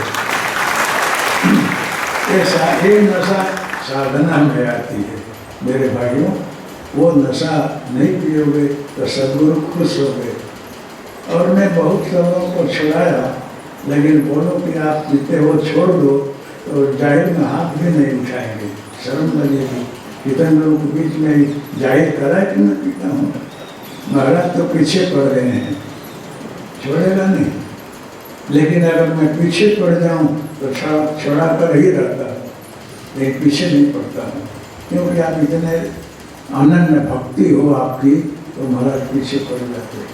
ये नशा साधना में आती है मेरे भाइयों। वो नशा नहीं पियोगे तो सदगुरु खुश हो गए। और मैं बहुत लोगों को छुड़ाया, लेकिन बोलो कि आप पीते हो छोड़ दो तो जाहिर में हाथ भी नहीं उठाएंगे, शर्म लगेगी। कितने लोगों के बीच में जाहिर करा कि मैं पीता हूँ। महाराज तो पीछे पड़ रहे हैं, छोड़ेगा नहीं। लेकिन अगर मैं पीछे पड़ जाऊँ तो छोड़ा कर ही रहता हूँ, लेकिन पीछे नहीं पड़ता हूँ। क्योंकि आप इतने आनंद में भक्ति हो आपकी, तो महाराज पीछे पड़ जाते हैं।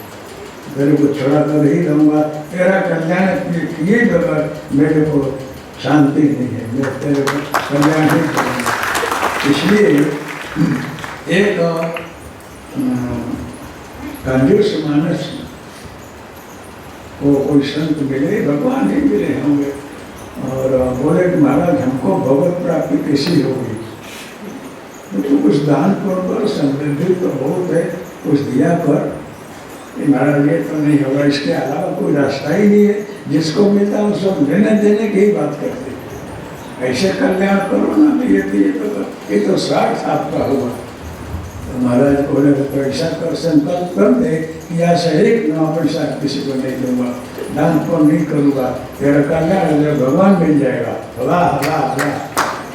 मेरे को छोड़ा कर ही रहूँगा, तेरा कल्याण किए बगैर मेरे को शांति नहीं है, मैं तेरे को कल्याण ही करूँगा। इसलिए एक कंजूस मानस को कोई संत मिले, भगवान ही मिले होंगे, और बोले कि महाराज हमको भगवत प्राप्ति कैसी होगी? तो कुछ दान कर, समृद्धि तो बहुत है, कुछ दिया कर। महाराज ये तो नहीं होगा, इसके अलावा कोई रास्ता ही नहीं है। जिसको मिलता है उसको लेने देने की ही बात करते हैं। ऐसे कल्याण करो ना, ये तो स्वार्थ आपका होगा। तो महाराज बोले तो ऐसा कर, संकल्प कर दे कि या से एक 9 पैसा किसी को नहीं दूंगा, दान को नहीं करूँगा, तेरा कल्याण भगवान मिल जाएगा। वाह वाह वाह,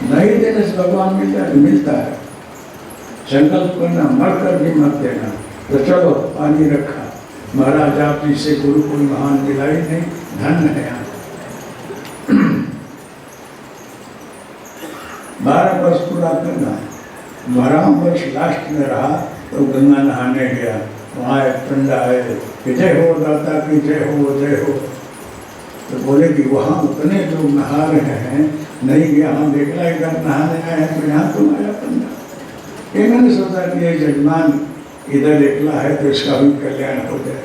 नहीं देने से भगवान मिलता है। संकल्प करना, मर कर भी मत देना। तो चलो पानी रखा। महाराज आप जिससे गुरु कोई महान मिला ही नहीं, धन्य है आप। 12 वर्ष पूरा करना है। 12वां वर्ष लास्ट में रहा तो गंगा नहाने गया। वहाँ एक पंडा है कि जय हो दाता की जय हो जय हो। तो बोले कि वहाँ उतने लोग नहा रहे हैं, नहीं गया, हम देखला इधर नहाने आए हैं तो यहाँ तुम आया पंडा। ये मैंने सोचा कि ये जजमान इधर एकला है तो इसका भी कल्याण हो जाए।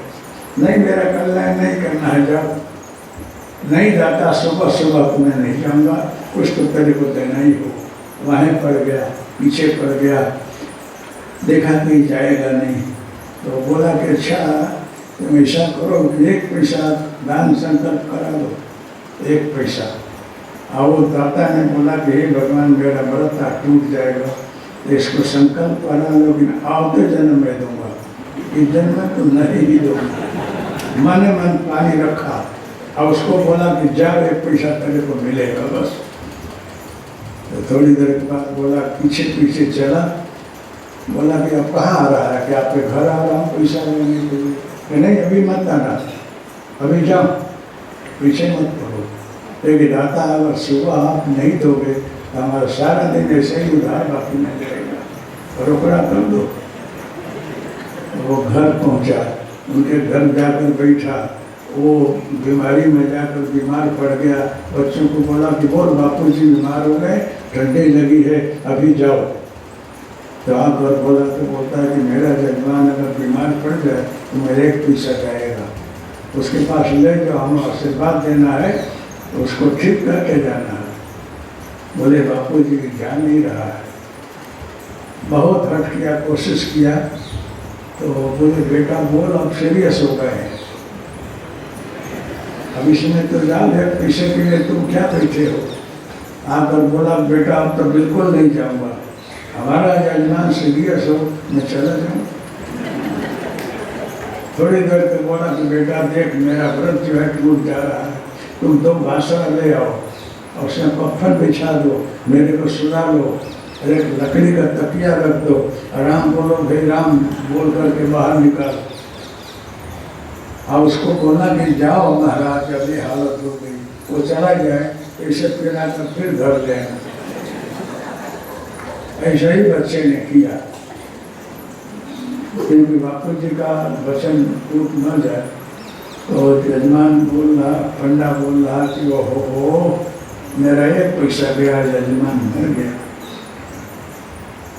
नहीं, मेरा कल्याण नहीं करना है, जब नहीं जाता सुबह सुबह तो मैं नहीं जाऊँगा, कुछ तो तेरे को देना ही हो। वहाँ पड़ गया, पीछे पड़ गया, देखा कि जाएगा नहीं। तो बोला कि अच्छा तुम ऐसा करो कि 1 पैसा दान संकल्प करा दो, 1 पैसा। और वो दाता ने बोला कि हे भगवान मेरा व्रत टूट जाएगा, तो इसको संकल्प करा लो कि आवते जन्म में दूंगा, इस जन्म में तो नहीं ही दूंगा। मन मन पानी रखा और उसको बोला कि जा 1 पैसा तेरे को मिलेगा बस। तो थोड़ी देर के बाद बोला, पीछे पीछे चला, बोला कि अब कहाँ आ रहा है? कि आपके घर आ रहा हूँ पैसा लेने के लिए। कि नहीं अभी मत आना, अभी जाओ, पीछे मत पड़ो। लेकिन दाता अगर सुबह आप नहीं दोगे तो हमारा सारा दिन ऐसे ही उधार बाकी नहीं जाएगा, रोकड़ा कर दो। वो घर पहुंचा, उनके घर जाकर बैठा, वो बीमारी में जाकर बीमार पड़ गया। बच्चों को बोला कि बोल बापू जी बीमार हो गए, ठंडी लगी है, अभी जाओ। तो आकर बोला तो बोलता है कि मेरा जजमान अगर बीमार पड़ जाए तो मेरे 1 पैसा जाएगा, उसके पास ले जाओ, हम आशीर्वाद देना है, तो उसको ठीक करके जाना है। बोले बापू जी ध्यान नहीं रहा है। बहुत हट किया, कोशिश किया, तो बोले बेटा बोल अब सीरियस हो गए हैं, अब इसमें तो जान है, पैसे के लिए तुम क्या बैठे हो? आकर बोला बेटा अब तो बिल्कुल नहीं जाऊँगा, हमारा जजमान सीरियस हो, मैं चला जाऊँ। थोड़ी देर तक बोला कि बेटा देख मेरा व्रत जो है टूट जा रहा है, तुम 2 भाषा ले आओ और उसमें पत्थर बिछा दो, मेरे को सुला लो, एक लकड़ी का तकिया रख दो, राम बोलो भाई राम बोल करके बाहर निकाल। हाँ, उसको बोला कि जाओ महाराज, जब ये हालत हो गई, वो चला जाए, इसे पिला कर फिर घर लेना। ऐसा ही बच्चे ने किया, क्योंकि बापू जी का वचन टूट न जाए। तो यजमान बोल रहा, पंडा बोल रहा कि वो हो मेरा 1 पैसा गया, यजमान मर गया।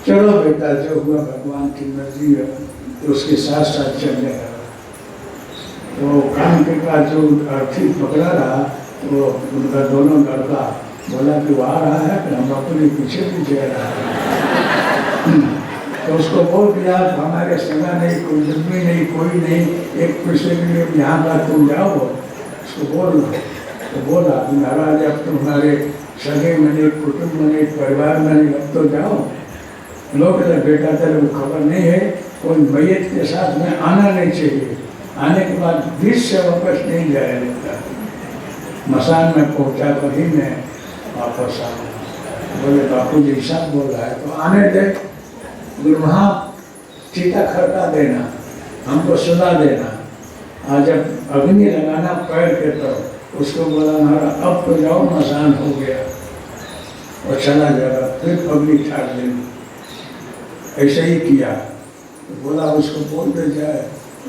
चलो बेटा, जो हुआ भगवान की मर्जी है, तो उसके साथ साथ चलने लगा। तो कान के का जो अर्थी पकड़ा रहा, वो उनका दोनों लड़का बोला कि वो आ रहा है, कि हम अपने पीछे पीछे आ रहा है। तो उसको बोल दिया, हमारे सगा नहीं, कोई जन्मी नहीं, कोई नहीं, 1 पैसे के लिए यहाँ का तुम जाओ। उसको बोल, तो बोला महाराज, अब तुम्हारे सगे में नहीं, कुटुंब में नहीं, परिवार में नहीं, अब तो जाओ। लोग बेटा तेरे को खबर नहीं है, कोई मैयत के साथ में आना नहीं चाहिए, आने के बाद बीच से वापस नहीं जाया जाता। मसान में पहुंचा कर ही मैं वापस आ। बोले बापू जी सब बोल रहा है तो आने दे, वहाँ चीता खड़का देना, हमको सुना देना। आज जब अग्नि लगाना पैर के तरफ, उसको बोला महाराज अब तो जाओ, मसान हो गया, और चला जाएगा, फिर पगड़ी ठाड़ देनी। ऐसे ही किया। तो बोला उसको बोल दे जाए।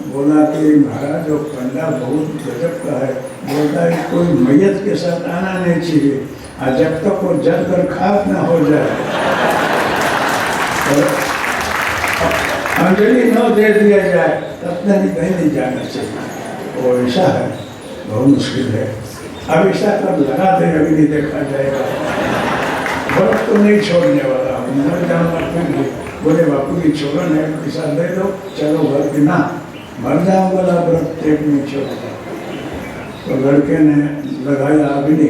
बोला कि महाराज जो पंडा बहुत गजब का है, बोलता है कोई मैयत के साथ आना नहीं चाहिए, और जब तक वो जल कर खाक ना हो जाए, तो अंजलि न दे दिया जाए, तब तक कहीं नहीं जाना चाहिए। वो ऐसा है, बहुत मुश्किल है। अब ऐसा कर लगा दे, अभी नहीं देखा जाएगा। व्रत तो नहीं छोड़ने वाला, मर जाऊंगा फिर भी। बोले बापू जी छोड़ो नहीं, पैसा दे दो, चलो घर के ना, मर जाऊंगा व्रत टेप नहीं छोड़ेगा। तो लड़के ने लगाया अग्नि,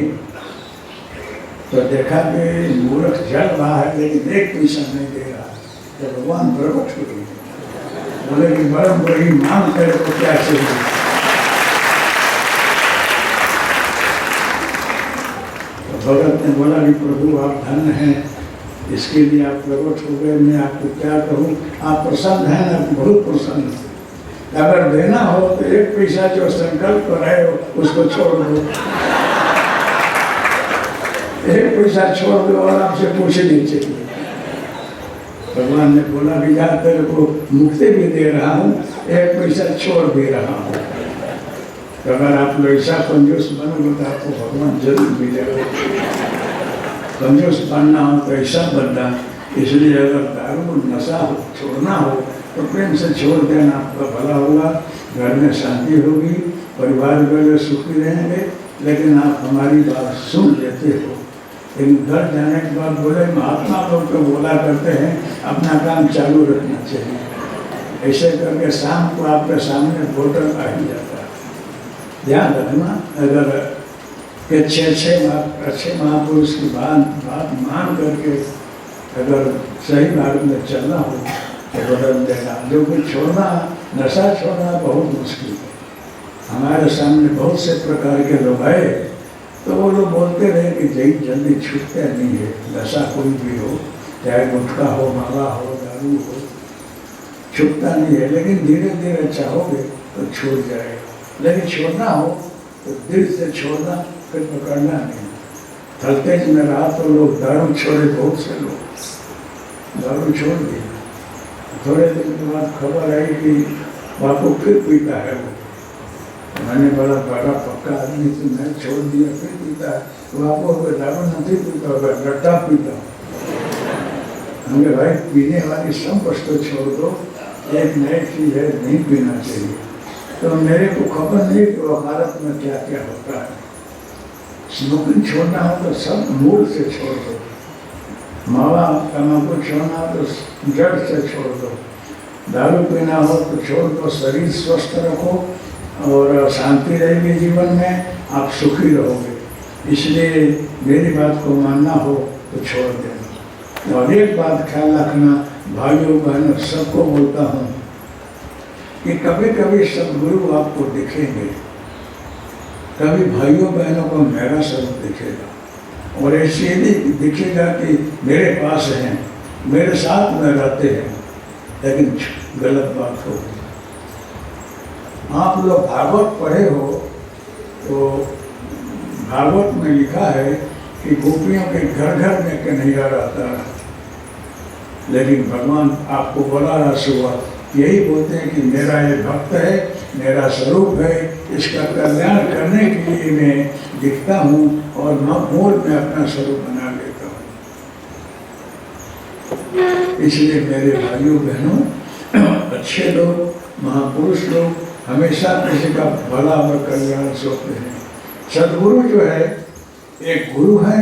तो देखा कि मूर्ख जल रहा है, लेकिन 1 पैसा नहीं दे रहा। तो भगवान प्रकट हो गए, बोले कि बड़ा बड़ी मांग करे तो क्या चाहिए। तो भगत ने बोला कि प्रभु आप धन्य हैं, इसके लिए आप प्रकट हो गए, मैं आपको क्या कहूँ, आप प्रसन्न हैं ना, बहुत प्रसन्न। अगर देना हो तो 1 पैसा जो संकल्प कराए उसको छोड़ दो, 1 पैसा छोड़ दो और आपसे पूछे नहीं चाहिए। भगवान ने बोला भी जा, तेरे को मुक्ति भी दे रहा हूँ, 1 पैसा छोड़ दे रहा हूँ। तो अगर आप लोग ऐसा कंजूस बनोगे तो आपको भगवान जरूर मिलेगा। कंजूस बनना हो तो ऐसा बनना। इसलिए अगर दारू नशा हो, छोड़ना हो तो प्रेम से छोड़ देना, आपका भला होगा, घर में शांति होगी, परिवार वाले सुखी रहेंगे। लेकिन आप हमारी बात सुन लेते हो, लेकिन घर जाने के बाद बोले महात्मा लोग तो बोला करते हैं अपना काम चालू रखना चाहिए। ऐसे करके शाम को आपके सामने बोतल आ ही जाता है। ध्यान रखना, अगर कि अच्छे महापुरुष की बात मान करके अगर सही मार्ग में चलना हो तो बदल देना। जो कुछ छोड़ना, नशा छोड़ना बहुत मुश्किल है। हमारे सामने बहुत से प्रकार के लोग आए तो वो लोग बोलते रहे कि जल्दी छूटता नहीं है, नशा कोई भी हो, चाहे गुटखा हो, मावा हो, दारू हो, छूटता नहीं है। लेकिन धीरे धीरे चाहोगे तो छूट जाएगा। लेकिन छोड़ना हो तो दिल से छोड़ना, फिर पकड़ना नहीं। थलतेज में रहा तो लोग दारू छोड़े, बहुत से लोग दारू छोड़ दिए। थोड़े दिन के बाद खबर आई कि बापू फिर पीता है वो। मैंने बड़ा पक्का आदमी से मैं छोड़ दिया, फिर पीता है। तो आपको दारू नहीं पीता, लट्टा पीता। हमने भाई पीने वाली सब वस्तु छोड़ दो, एक नई चीज़ है नहीं पीना चाहिए। तो मेरे को खबर नहीं कि वकालत में क्या क्या होता है। स्मोकिंग छोड़ना हो तो सब मूल से छोड़ दो। मावा तम्बाकू छोड़ना हो तो जड़ से छोड़ दो। दारू पीना हो तो छोड़ दो। शरीर स्वस्थ रखो और शांति रहेगी जीवन में, आप सुखी रहोगे। इसलिए मेरी बात को मानना हो तो छोड़ देना। और एक बात ख्याल रखना, भाइयों बहनों सबको बोलता हूँ कि कभी कभी सदगुरु आपको दिखेंगे, कभी भाइयों बहनों को मेरा स्वरूप दिखेगा। और ऐसे नहीं दिखेगा कि मेरे पास हैं, मेरे साथ में रहते हैं, लेकिन गलत बात होगी। आप लोग भागवत पढ़े हो तो भागवत में लिखा है कि गोपियों के घर घर में कन्हैया रहता है, लेकिन भगवान आपको बड़ा रस हुआ, यही बोलते हैं कि मेरा ये भक्त है, मेरा स्वरूप है, इसका कल्याण करने के लिए मैं दिखता हूँ और मूल में अपना स्वरूप बना लेता हूँ। इसलिए मेरे भाइयों बहनों, अच्छे लोग, महापुरुष लोग हमेशा किसी का भला और कल्याण सोचते हैं। सदगुरु जो है, एक गुरु है,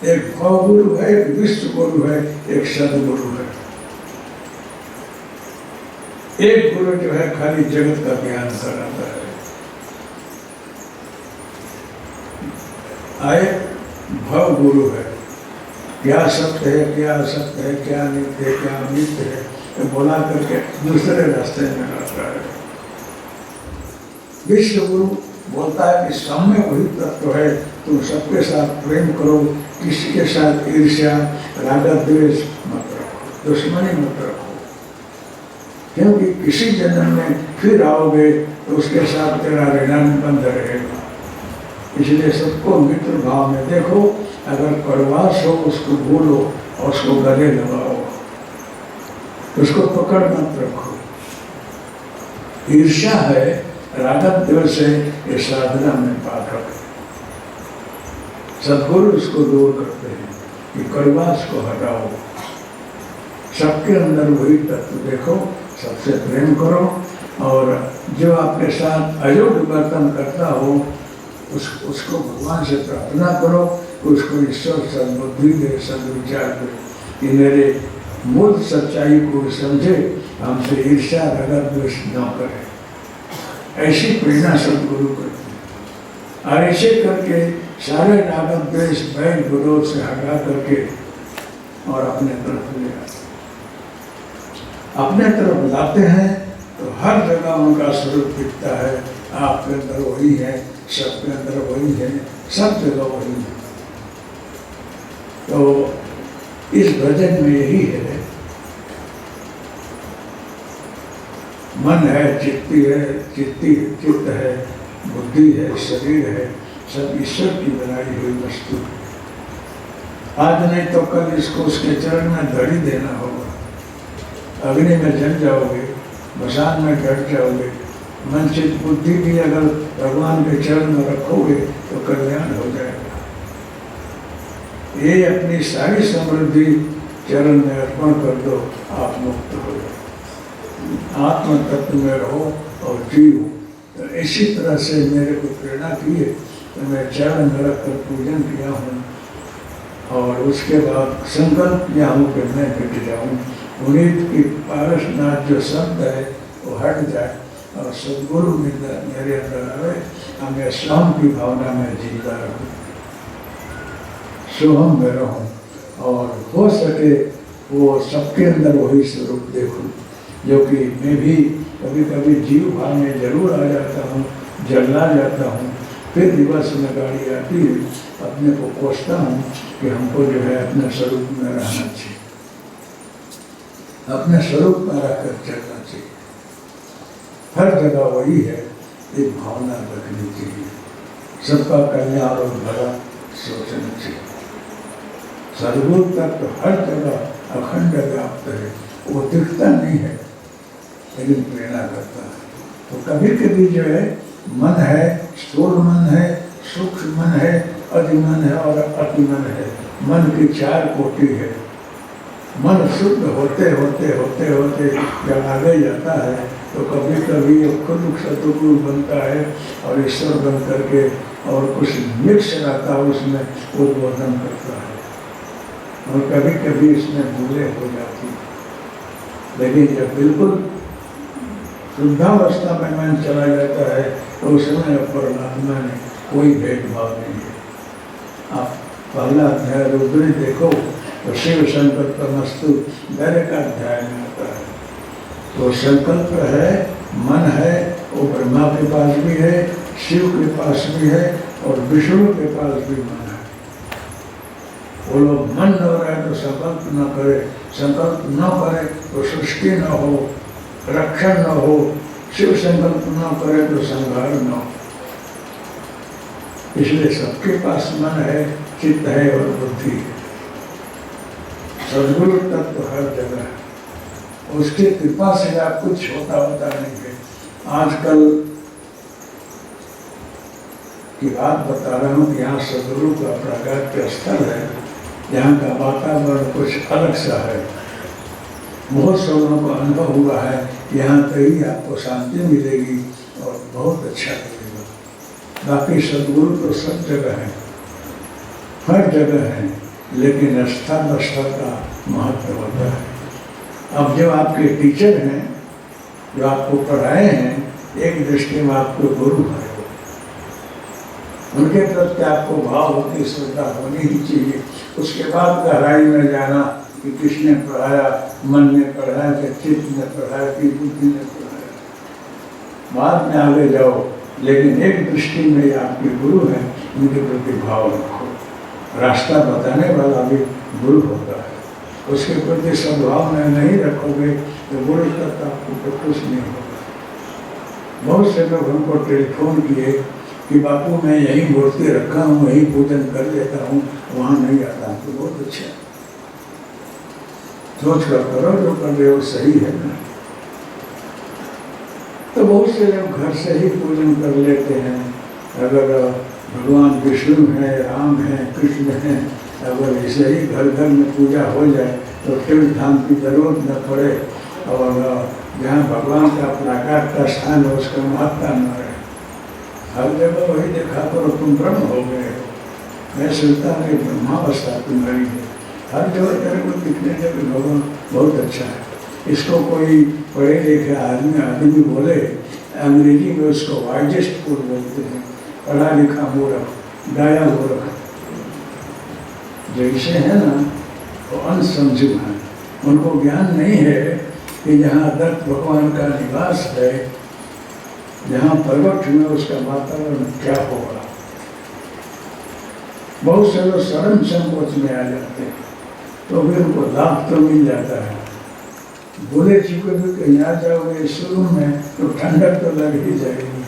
एक भवगुरु है, एक विश्व गुरु है, एक सदगुरु है। एक गुरु जो है खाली जगत का ज्ञान कराता है, आए भव गुरु है, क्या सत्य है, क्या असत्य है, क्या नित्य है, क्या अनित्य है, तो बोला करके दूसरे रास्ते में लाता है। विश्व गुरु बोलता है कि सब में वही तत्व है, तुम सबके साथ प्रेम करो, किसी के साथ ईर्ष्या, राग द्वेष मत रखो, दुश्मनी मत रखो, क्योंकि किसी जन्म में फिर आओगे तो उसके साथ तेरा ऋणानुबंध रहेगा। इसलिए सबको मित्र भाव में देखो, अगर कड़वास हो उसको भूलो और उसको गले लगाओ, उसको पकड़ मत रखो। ईर्ष्या है, रागत द्वेष है, ये साधना में बाधक है। सद्गुरु इसको दूर करते हैं कि कड़वास को हटाओ, सबके अंदर वही तत्व देखो, सबसे प्रेम करो, और जो आपके साथ अयोग्य वर्तन करता हो उसको भगवान से प्रार्थना करो, उसको ईश्वर सद्बुद्धि दे, सद्विचार दे कि मेरे मूल सच्चाई को समझे, हमसे ईर्ष्या राग द्वेष न करे। ऐसी प्रेरणा सदगुरु करते हैं। और ऐसे करके सारे राग द्वेष बैर विरोध से हटा करके और अपने तरफ ले आते, अपने तरफ लाते हैं तो हर जगह उनका स्वरूप दिखता है। आपके अंदर वही है, सबके अंदर वही है, सब जगह वही है। तो इस भजन में यही है, मन है, चित्त है, बुद्धि है, शरीर है, सब ईश्वर की बनाई हुई वस्तु। आज नहीं तो कल इसको उसके चरण में धड़ी देना होगा, अग्नि में जल जाओगे, मसान में डट जाओगे। मन चित्त बुद्धि भी अगर भगवान के चरण में रखोगे तो कल्याण हो जाएगा। ये अपनी सारी समृद्धि चरण में अर्पण कर दो, आप मुक्त हो जाओ, आत्म तत्व में रहो और जियो। तो इसी तरह से मेरे को प्रेरणा की है तो मैं चरण में रख कर पूजन किया हूँ, और उसके बाद संकल्प किया हूँ कि मैं मिट जाऊँ। पुनीत की पारसनाथ जो शब्द है वो हट जाए और सदगुरु मेरे अंदर आवे, हमें स्वयं की भावना में जीता रहूँ, सोहम में रहूँ, और हो सके वो सबके अंदर वही स्वरूप देखूँ, जो कि मैं भी कभी कभी जीव भाव में जरूर आ जाता हूँ, जलना जाता हूँ। फिर दिवस में गाड़ी आती है, अपने को कोसता हूँ कि हमको जो है अपने स्वरूप में रहना चाहिए, अपने स्वरूप में रहकर चलना चाहिए। हर जगह वही है, एक भावना रखनी चाहिए, सबका कल्याण और भला सोचना चाहिए। सद्गुरु तत्व हर जगह अखंड व्याप्त है, वो दिखता नहीं है लेकिन प्रेरणा करता है। तो कभी कभी जो है मन है, स्थूल मन है, सूक्ष्म मन है, अधिमन है और अतिमन है। मन की 4 कोटि है। मन शुद्ध होते होते होते होते जब आगे जाता है तो कभी कभी खुद सतगुरु बनता है और ईश्वर बन करके और कुछ मिक्स रहता है उसमें उद्बोधन करता है, और कभी कभी इसमें भूले हो जाती है। लेकिन जब बिल्कुल शुद्धावस्था में मन चला जाता है तो उसमें परमात्मा ने कोई भेदभाव नहीं है। आप पहला अध्याय रुद्री देखो तो शिव संकल्प मस्तु मेरे का अध्याय में आता है। तो संकल्प है, मन है, वो ब्रह्मा के पास भी है, शिव के पास भी है और विष्णु के पास भी मन है। वो लोग मन न रहे तो संकल्प न करे, संकल्प न करे तो सृष्टि न हो, रक्षण न हो, शिव संकल्प न करे तो संहार न हो। इसलिए सबके पास मन है, चित्त है और बुद्धि है। सद्गुरु तत्व हर जगह है, उसकी कृपा से आप कुछ होता नहीं है। आजकल की बात बता रहा हूँ कि यहाँ सद्गुरु का प्रागट्य स्थल है, यहाँ का वातावरण कुछ अलग सा है। बहुत लोगों को अनुभव हुआ है, यहाँ कहीं आपको शांति मिलेगी और बहुत अच्छा लगेगा। बाकी सद्गुरु तो सब जगह है, हर जगह है, लेकिन स्थल का महत्व होता है। अब जो आपके टीचर हैं, जो आपको पढ़ाए हैं, एक दृष्टि में आपको गुरु है, उनके प्रति आपको भाव होती, श्रद्धा होनी ही चाहिए। उसके बाद गहराई में जाना कि किसने पढ़ाया, मन ने पढ़ाया कि चित्त ने पढ़ाया कि बुद्धि ने पढ़ाया, बाद में आगे जाओ। लेकिन एक दृष्टि में आपके गुरु हैं, उनके प्रति भाव रखो। रास्ता बताने वाला भी गुरु होता है, उसके प्रति सद्भाव में नहीं रखोगे तो गुरु तक आपको कुछ नहीं होगा। बहुत से लोग हमको टेलीफोन किए कि बापू मैं यही मूर्ति रखा हूँ, वही पूजन कर लेता हूँ, वहाँ नहीं आता। तो बहुत अच्छा, सोच कर करो, जो कर रहे हो सही है ना। तो बहुत से लोग घर से ही पूजन कर लेते हैं। अगर भगवान विष्णु है, राम है, कृष्ण है, अगर ऐसे ही घर घर में पूजा हो जाए तो तीर्थ धाम की जरूरत न पड़े, और जहाँ भगवान का प्राकार का स्थान है उसका महत्ता न रहे। हर जगह वही देखा करो, तुम ब्रह्म हो गए हो, मैं सुनता नहीं ब्रह्मावस्था तुम्हारी है। हर जगह तेरे को दिखने लगे भगवान, बहुत अच्छा है। इसको कोई पढ़े लिखे आदमी बोले, अंग्रेजी में उसको वाइजेस्ट फूड बोलते हैं, पढ़ा लिखा मूर्ख, गाया मूर्ख जैसे है ना, वो अनसमझू है। उनको ज्ञान नहीं है कि जहाँ दत्त भगवान का निवास है, जहाँ प्रगट हुए उसका वातावरण क्या होगा। बहुत से लोग शर्म संकोच में आ जाते हैं, तो फिर उनको लाभ तो मिल जाता है। बोले चुके भी कहीं आ जाओगे शुरू में तो ठंडक तो लग ही जाएगी,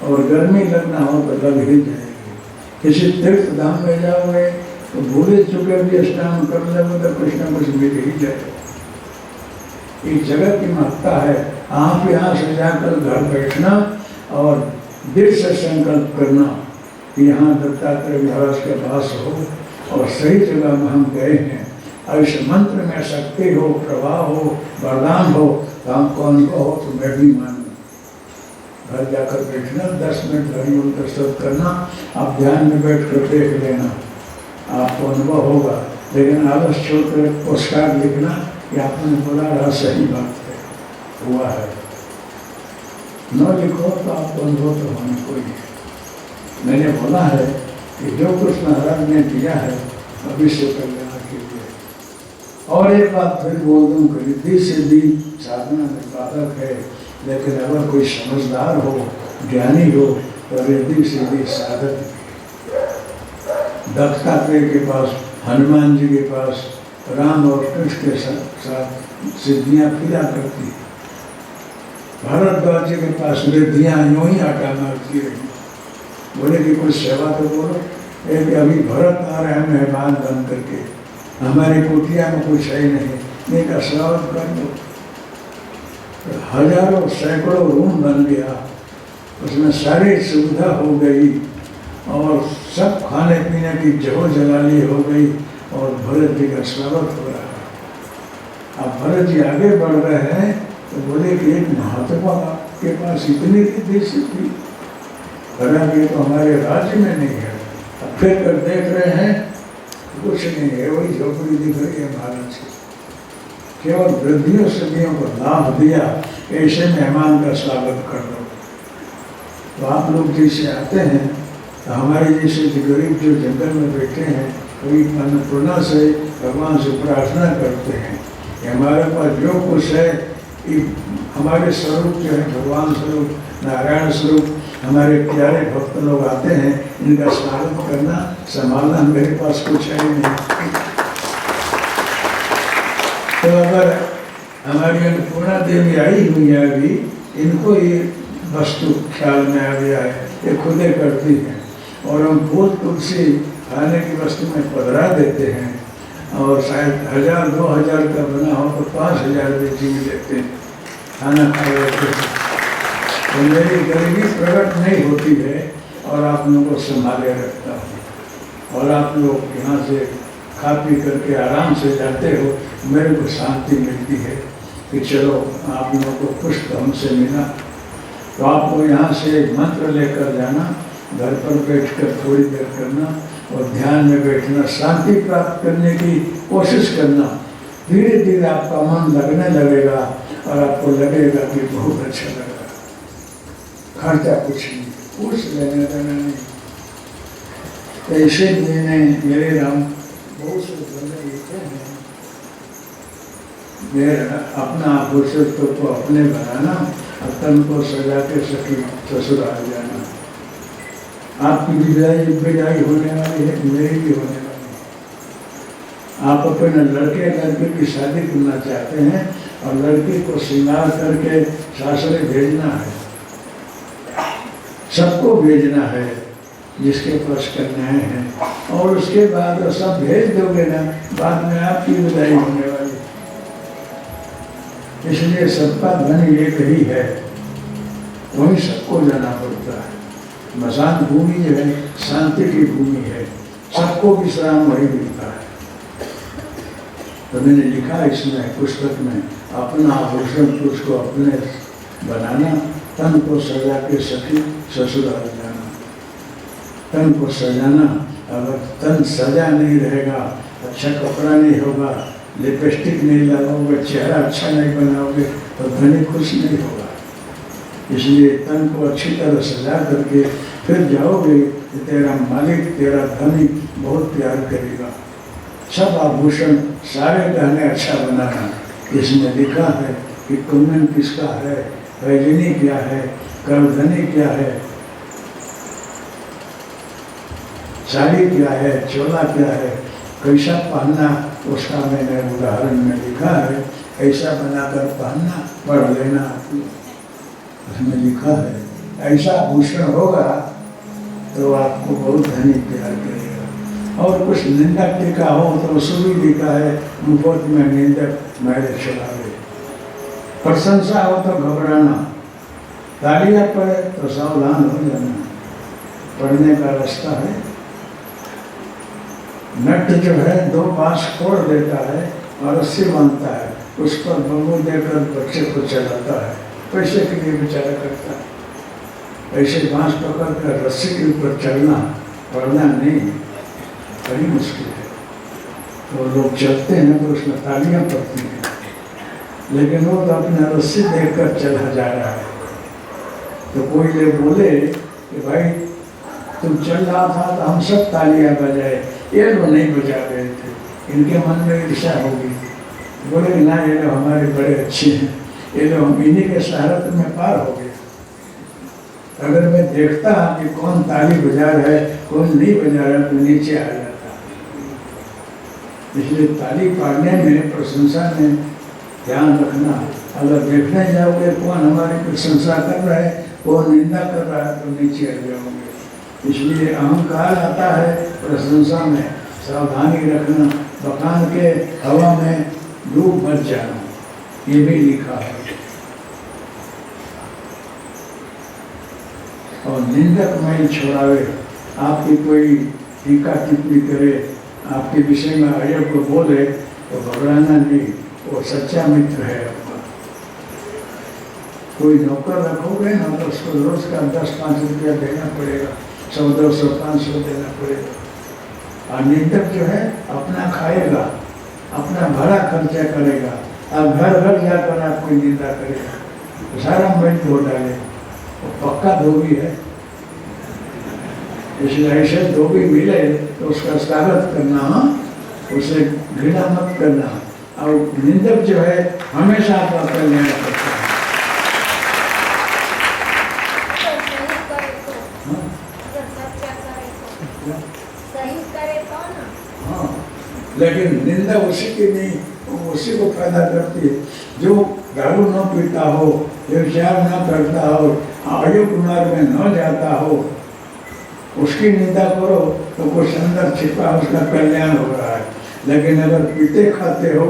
और गर्मी लगना हो तो लग ही जाएगी। किसी तीर्थ धाम में जाओगे तो भूले चुके भी स्नान कर लोगे तो कुछ न कुछ मिल ही जाएगा। इस जगह की महत्ता है। आप यहाँ से जाकर घर बैठना और दिल से संकल्प करना कि यहाँ दत्तात्रेय महाराज के पास हो, और सही जगह में हम गए हैं। और इस मंत्र में शक्ति हो, प्रभाव हो, वरदान हो, तो हमको अनुभव हो तो मैं भी मानूँ। घर जाकर बैठना, 10 मिनट हरिओम का स्तोत्र करना, आप ध्यान में बैठ कर देख लेना, आपको अनुभव होगा। लेकिन आलस छोड़कर पोस्टकार्ड लिखना कि आपने बोला रहा सही बात है, हुआ है, न लिखो तो आपको अनुभव तो होने कोई नहीं। मैंने बोला है कि जो कुछ महाराज ने दिया है भविष्य कल्याण के लिए। और एक बात फिर बोल दूँ, रिद्धि सिद्धि साधना में बाधक है, लेकिन अगर कोई समझदार हो, ज्ञानी हो, तो रिद्धि सिद्धि साधक। दत्तात्रेय के पास, हनुमान जी के पास, राम और कृष्ण के साथ सिद्धियाँ फिरा करती। भारद्वाज जी के पास रिद्धियाँ यूँ ही आटा मारती रही। बोले कि कुछ सेवा तो बोलो। एक अभी भरत आ रहे हैं मेहमान बन करके, हमारी कुटिया में कुछ है नहीं, नहीं का स्वागत कर दो। तो हजारों सैकड़ों रूम बन गया, उसमें सारी सुविधा हो गई, और सब खाने पीने की जहो जलाली हो गई, और भरत जी का स्वागत हो रहा है। अब भरत जी आगे बढ़ रहे हैं तो बोले कि एक महात्मा के पास इतनी रिद्धि सिद्धि, करा ये तो हमारे राज्य में नहीं है। अब फिर कर देख रहे हैं कुछ नहीं है, वही झोपड़ी दिख रही है महाराज की। केवल वृद्धियों सदियों को लाभ दिया, ऐसे मेहमान का स्वागत कर दो। तो आप लोग जैसे आते हैं, तो हमारे जैसे गरीब जो जंगल में बैठे हैं, कभी अन्नपूर्णा से भगवान से प्रार्थना करते हैं कि हमारे पास जो कुछ है, हमारे स्वरूप जो है भगवान स्वरूप, नारायण स्वरूप, हमारे प्यारे भक्त लोग आते हैं, इनका स्वागत करना, संभालना, मेरे पास कुछ है नहीं। तो अगर हमारी अन्नपूर्णा देवी आई हुई है अभी, इनको ये वस्तु ख्याल में आ गया है, ये खुदे करती हैं। और हम फूल तुलसी खाने की वस्तु में पधरा देते हैं, और शायद 1000-2000 का बना हो तो 5000 भी चीज लेते हैं, खाना खा लेते हैं। तो मेरी गरीबी प्रकट नहीं होती है, और आप लोगों को संभाले रखता हूँ। और आप लोग यहाँ से खा पी करके आराम से जाते हो, मेरे को शांति मिलती है कि चलो आप लोगों को पुष्प हमसे मिला। तो आपको यहाँ से एक मंत्र लेकर जाना, घर पर बैठकर थोड़ी देर करना और ध्यान में बैठना, शांति प्राप्त करने की कोशिश करना। धीरे धीरे आपका मन लगने लगेगा और आपको लगेगा कि बहुत अच्छा लगा। खर्चा कुछ नहीं, कुछ लेने देना नहीं। ऐसे मैंने मेरे राम बहुत से बंदे लिखे हैं, मेरा अपना आभूषण को अपने बनाना और तन को सजा के सखी ससुराल जाना। आपकी विदाई होने वाली है, मेरी भी होने वाली है। आप अपने लड़के की शादी करना चाहते हैं और लड़की को श्रृंगार करके सासरे भेजना है, सबको भेजना है जिसके पास कन्याएं हैं, और उसके बाद सब भेज दोगे ना, बाद में आपकी विदाई होने वाली। इसलिए सबका धन एक ही है, वही सबको जाना पड़ता है। मसान भूमि जो है शांति की भूमि है, सबको विश्राम वही मिलता है। तो मैंने लिखा इसमें पुस्तक में, अपना आभूषण उसको अपने बनाना, तन को सजा के सखी ससुराल जाना। तन को सजाना, अगर तन सजा नहीं रहेगा, अच्छा कपड़ा नहीं होगा, लिपस्टिक नहीं लगाओगे, चेहरा अच्छा नहीं बनाओगे, तो धनी खुश नहीं होगा। इसलिए तन को अच्छी तरह सजा करके फिर जाओगे, तेरा मालिक, तेरा धनी बहुत प्यार करेगा। सब आभूषण, सारे गहने अच्छा बनाना। इसमें लिखा है कि कुंदन किसका है, पैजनी क्या है, करधनी क्या है, साड़ी क्या है, चोला क्या है, कैसा पहनना, उसका मैंने उदाहरण में लिखा है। ऐसा बनाकर पहनना, पढ़ लेना, उसमें लिखा है। ऐसा आभूषण होगा तो आपको बहुत धनी प्यार करेगा। और कुछ निंदक टीका हो तो उसमें भी लिखा है, मुफ्त में निंदक मेरे चलावे। प्रशंसा हो तो घबराना, तालियां पड़े तो सावधान हो जाना। पढ़ने का रास्ता है। नट जो है 2 बांस फोड़ देता है और रस्सी बांधता है, उस पर बंबू देकर बच्चे को चलाता है, पैसे के लिए बेचारा करता है। ऐसे बांस पकड़ कर रस्सी के ऊपर चलना, पढ़ना नहीं, बड़ी मुश्किल है। तो लोग चलते हैं तो उसमें तालियां पड़ती हैं, लेकिन वो तो अपना रस्सी देखकर चला जा रहा है। तो कोई ये बोले कि भाई तुम चल रहा था तो हम सब तालियां बजाए, ये लोग नहीं बजा रहे थे, इनके मन में ईर्ष्या होगी। बोले ना, ये लोग हमारे बड़े अच्छे हैं, ये लोग हम इन्हीं के शहरत में पार हो गए। अगर मैं देखता कि कौन ताली बजा रहा है, कौन नहीं बजा रहा, तो नीचे आ जाता। इसलिए ताली पाड़ने में, प्रशंसा में ध्यान रखना। अगर देखने जाओगे कौन हमारी प्रशंसा कर रहा है, कौन निंदा कर रहा है, तो नीचे आ जाओगे। इसलिए अहंकार आता है प्रशंसा में, सावधानी रखना, मकान के हवा में डूब मत जाना, ये भी लिखा है। और निंदक नहीं छोड़ावे, आपकी कोई टीका टिप्पणी करे, आपके विषय में अयब को बोले तो घबराना नहीं, वो सच्चा मित्र है आपका। कोई नौकर रखोगे ना तो उसको रोज का 10-5 रुपया देना पड़ेगा, 100-200-500 देना पड़ेगा। और निंदक जो है अपना खाएगा, अपना भरा खर्चा करेगा, और घर घर जाकर आपकी निंदा करेगा, तो सारा मैल धो डालेगा। वो पक्का धोबी है, इसलिए ऐसे धोबी मिले तो उसका स्वागत करना, उसे घृणा मत करना। और निंदक जो है हमेशा आपका कल्याण करता है। हाँ, लेकिन निंदा उसी की नहीं, उसी को पैदा करती है। जो दारू न पीता हो, व्यभिचार न करता हो, आयु कुमार में न जाता हो, उसकी निंदा करो तो कुछ अंदर छिपा उसका कल्याण हो रहा है। लेकिन अगर पीते खाते हो,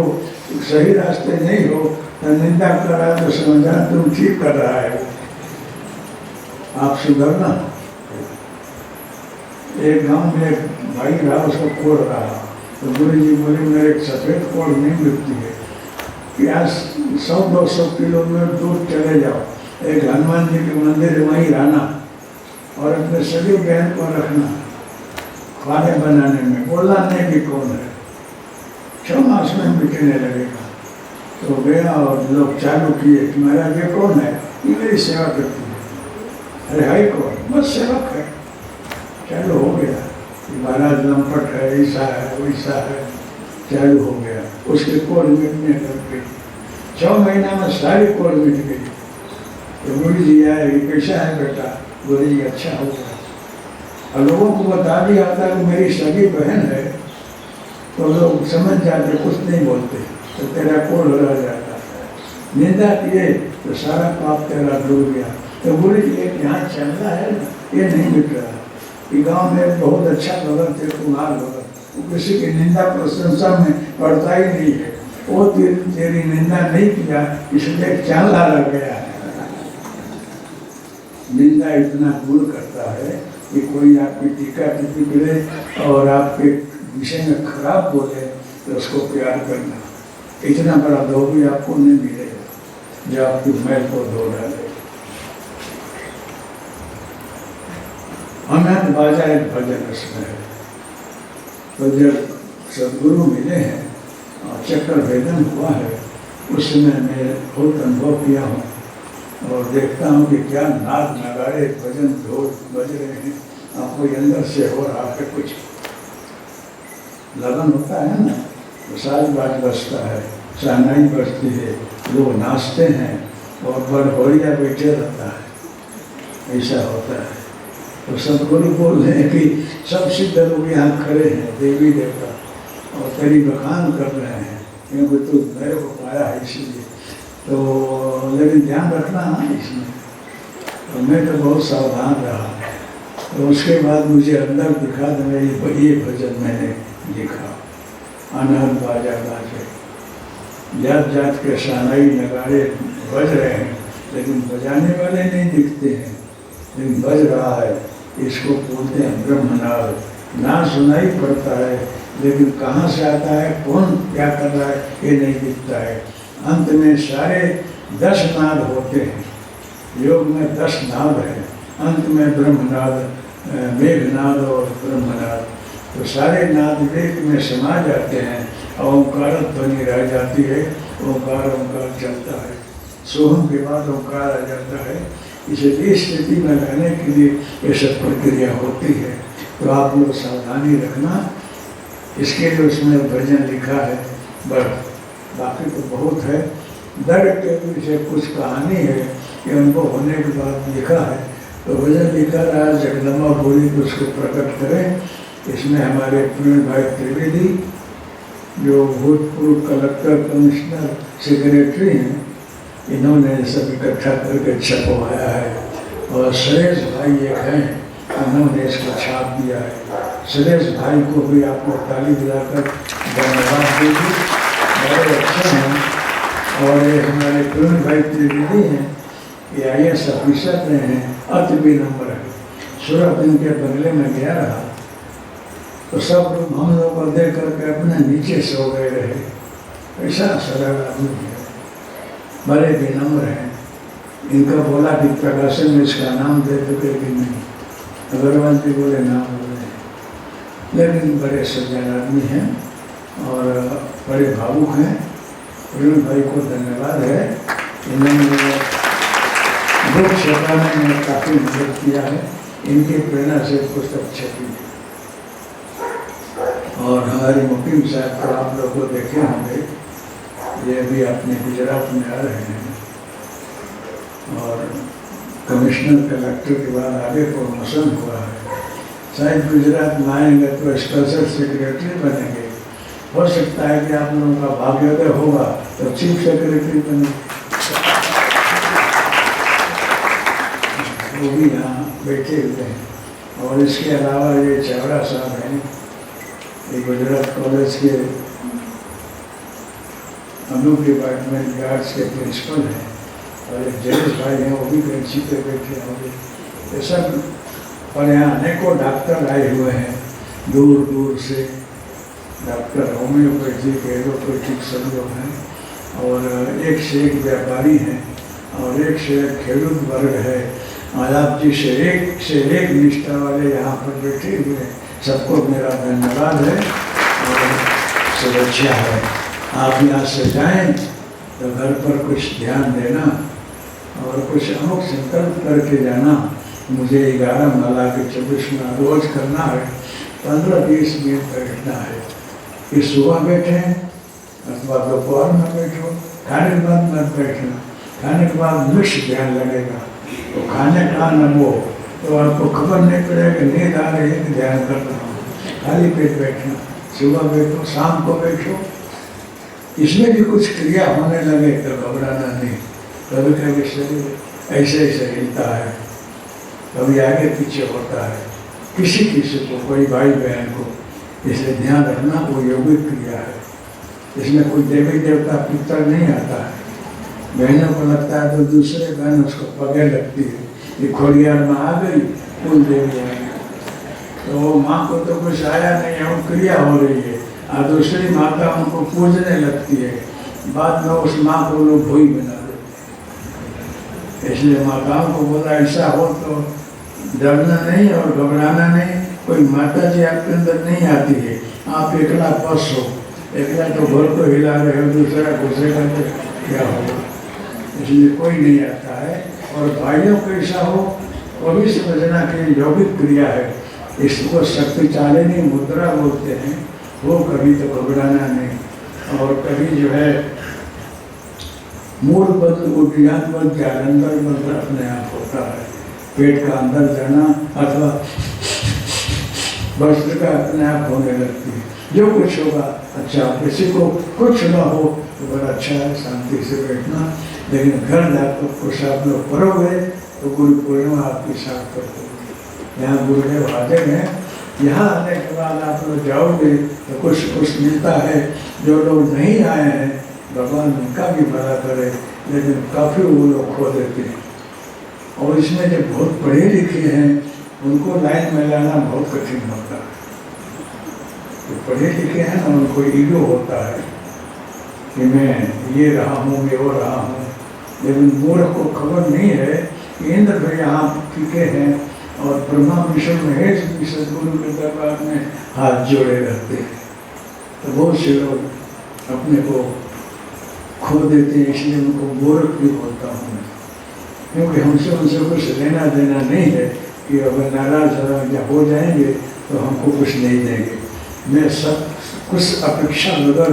सही रास्ते नहीं हो, तो निंदा कर रहा है तो समझना तुम ठीक कर रहा है, आप सुधरना। एक गांव में एक भाई रहा, उसको कोड़ रहा, तो गुरु जी बोले मेरे एक सफेद कोड़ नहीं मिलती है कि आज 100-200 किलोमीटर दूर चले जाओ, एक हनुमान जी के मंदिर वहीं रहना और अपने सभी बहन को रखना खाने बनाने में, बोलना नहीं कि कौन है, 6 मास में मिटने लगेगा। तो गया और लोग चालू किए कि महाराज ये कौन है? ये मेरी सेवा करती है। अरे हाई कौन? बस सेवक है। चालू हो गया, महाराज लंपट है, ऐसा है वैसा है, चालू हो गया। उसके कोड़ मिटने लग गई, 6 महीना में सारी कोड़ मिट गई। तो गुरु जी आए, कैसा है बेटा? गुरु जी अच्छा हो गया। और लोगों को बता दिया था कि मेरी सगी बहन है, तो लोग समझ जाते, कुछ नहीं बोलते, तो तेरा कोड़ रह जाता है। निंदा किए तो सारा पाप तेरा डूब गया। तो गुरु जी एक यहाँ चल रहा है ना, ये नहीं मिट रहा। ये गाँव में बहुत अच्छा भगत है, कुमार भगत, वो किसी की निंदा प्रशंसा में पड़ता ही नहीं है। वो तेरी निंदा नहीं किया, इसलिए चांदा लग गया है। निंदा इतना दूर करता है कि कोई आपकी टीका टिप्पणी करे और आपके विषय में खराब बोले तो उसको प्यार करना। इतना बड़ा धोबी आपको नहीं मिलेगा जो आपकी मैल को धो डाले। अनंत बाजा एक भजन उसमें है। तो जब सदगुरु मिले हैं और चक्कर भेदन हुआ है, उस समय मैं बहुत अनुभव किया हूँ और देखता हूँ कि क्या नाद नगाड़े भजन ढोल बज रहे हैं। आपको अंदर से हो रहा है, कुछ लगन होता है ना, तो साज बाज बजता है, शहनाई बजती है, लोग नाचते हैं और बड़बड़िया बैठे रहता है, ऐसा होता है। तो सदगुरु बोल रहे हैं कि सब सिद्ध लोग यहाँ खड़े हैं, देवी देवता, और तेरी बखान कर रहे हैं क्योंकि तू मेरे को पाया है इसीलिए। तो लेकिन ध्यान रखना इसमें। तो मैं तो बहुत सावधान रहा। तो उसके बाद मुझे अंदर दिखा तो ये भजन मैंने लिखा, अनहद बाजा बाजे, जात जात के शहनाई नगाड़े बज रहे हैं, लेकिन बजाने वाले नहीं दिखते हैं, लेकिन बज रहा है। इसको बोलते हैं ब्रह्मनाद। ना सुनाई पड़ता है, लेकिन कहाँ से आता है, कौन क्या कर रहा है, ये नहीं दिखता है। अंत में सारे 10 नाद होते हैं। योग में 10 नाद है, अंत में ब्रह्मनाद, मेघनाद और ब्रह्मनाद। तो सारे नाद वेद में समा जाते हैं, ओंकार ध्वनि रह जाती है, ओंकार ओंकार चलता है, सोहम के बाद ओंकार आ जाता है। इसलिए स्थिति में रहने के लिए ये सब प्रक्रिया होती है। तो आप लोग सावधानी रखना। इसके लिए उसमें भजन लिखा है, बस बाकी तो बहुत है। दर्द के पीछे कुछ कहानी है कि उनको होने के बाद लिखा है। तो भजन लिखा रहा, जगदम्बा बोली तो उसको प्रकट करें। इसमें हमारे पूर्ण भाई त्रिवेदी जो भूतपूर्व कलेक्टर, कमिश्नर, सेक्रेटरी हैं, इन्होंने सब इकट्ठा करके छपवाया है। और सुरेश भाई एक हैं, उन्होंने इसको छाप दिया है। सुरेश भाई को भी आपको ताली दिलाकर धन्यवाद दीजिए, बड़े अच्छे हैं। और ये हमारे पूर्ण भाई त्रिवेदी हैं, ये IAS ऑफिसर रहे हैं, अति विनम्र है। सूरत इनके बंगले में गया रहा तो सब लोग हम लोग को देख करके अपने नीचे सो गए रहे। ऐसा सरल आदमी है, बड़े विनम्र हैं। इनका बोला कि प्रकाशन में इसका नाम दे तो कि नहीं, अग्रवाल जी बोले नाम बोले, लेकिन बड़े सज्जन आदमी हैं और बड़े भावुक हैं। अरुण भाई को धन्यवाद है, इन्होंने बुक छपाने में काफ़ी मदद किया है। इनकी प्रेरणा से पुस्तक छपी है। और हमारे मुकीम साहब को आप लोग को देखे होंगे, ये भी अपने गुजरात में आ रहे हैं और कमिश्नर कलेक्टर के बाद आगे प्रमोशन हुआ है। शायद गुजरात में आएंगे तो स्पेशल सेक्रेटरी बनेंगे, हो सकता है कि आप लोगों का भाग्योदय होगा तो चीफ सेक्रेटरी बने, वो भी यहाँ बैठे हुए हैं। और इसके अलावा ये चावड़ा साहब हैं, ये गुजरात कॉलेज के अनु डिपार्टमेंट आर्ट्स के प्रिंसिपल हैं, और एक जयेश भाई हैं, वो भी बेंची पे बैठे होंगे। ये सब, और यहाँ अनेकों डॉक्टर आए हुए हैं दूर दूर से, डॉक्टर होम्योपैथिक एलोपैथिक सब लोग हैं, और एक से एक व्यापारी हैं, और एक से एक खेडूत वर्ग है। आप जी से एक निष्ठा वाले यहाँ पर बैठे हुए हैं, सबको मेरा धन्यवाद है और शुभेच्छा है। आप यहाँ से जाएं तो घर पर कुछ ध्यान देना और कुछ अमुक संकल्प करके जाना। मुझे 11 माला के 24 माला रोज करना है, 15-20 मिनट बैठना है। कि सुबह बैठें अथवा दोपहर में बैठो, खाने के बाद मत बैठना। खाने के बाद मिश्र ध्यान लगेगा, तो खाने का न वो तो आपको खबर नहीं पड़ेगा नींद आ रही है कि ध्यान कर रहा हूँ। खाली पेट बैठना, सुबह बैठो, शाम को बैठो। इसमें भी कुछ क्रिया होने लगे तो घबराना नहीं। कभी कभी शरीर ऐसे ऐसे हिलता है, कभी आगे पीछे होता है, किसी किसी को, कोई भाई बहन को। इसलिए ध्यान रखना वो योगिक क्रिया है, इसमें कोई देवी देवता पितर नहीं आता है। बहनों को लगता है तो दूसरे बहन उसको पगे लगती है, ये खोड़ियार में आ गई, कुल देवी आ गई, तो माँ को तो कुछ आया नहीं है, वो क्रिया हो रही है, और दूसरी माता उनको पूजने लगती है। बाद में उस माँ को लोग भोई बना देते। इसलिए माताओं को बोला ऐसा हो तो डरना नहीं और घबराना नहीं। कोई माता जी आपके अंदर नहीं आती है, आप एकला पस हो, एकला तो घर को हिला रहे हो, दूसरा घुसेगा तो क्या होगा। इसलिए कोई नहीं आता है। और भाइयों को ऐसा हो वो भी समझना कि यौगिक क्रिया है, इसको शक्तिशालिनी मुद्रा बोलते हैं। वो कभी तो घबराना नहीं। और कभी जो है मूल बद्ध उद्यान बद्ध अंदर बद्ध अपने आप होता है। पेट का अंदर जाना अथवा वस्त्र का अपने आप होने लगती है। जो कुछ होगा अच्छा, किसी को कुछ ना हो तो बड़ा अच्छा है, शांति से बैठना। लेकिन घर जाकर कुछ आप लोग करोगे तो गुरु पूर्णिमा आपकी साथ करते। यहाँ गुरुदेव हाजिर हैं, यहाँ आने के बाद आप लोग जाओगे तो कुछ मिलता है। जो लोग नहीं आए हैं भगवान उनका भी भला करे, लेकिन काफ़ी वो लोग खो देते हैं। और इसमें जो बहुत पढ़े लिखे हैं उनको लाइन में लाना बहुत कठिन होता है। जो पढ़े लिखे हैं ना उनको ईगो होता है कि मैं ये रहा हूँ, मैं वो रहा हूँ। लेकिन मूर्ख को खबर नहीं है कि इंद्र भी यहाँ टिके हैं और ब्रह्मा विष्णु महेश भी सदगुरु के दरबार में हाथ जोड़े रहते हैं। तो बहुत से लोग अपने को खो देते हैं, इसलिए उनको मूर्ख भी बोलता हूँ मैं। क्योंकि हमसे उनसे कुछ लेना देना नहीं है कि अगर नाराज या हो जाएंगे तो हमको कुछ नहीं देंगे। मैं सब कुछ अपेक्षा अगर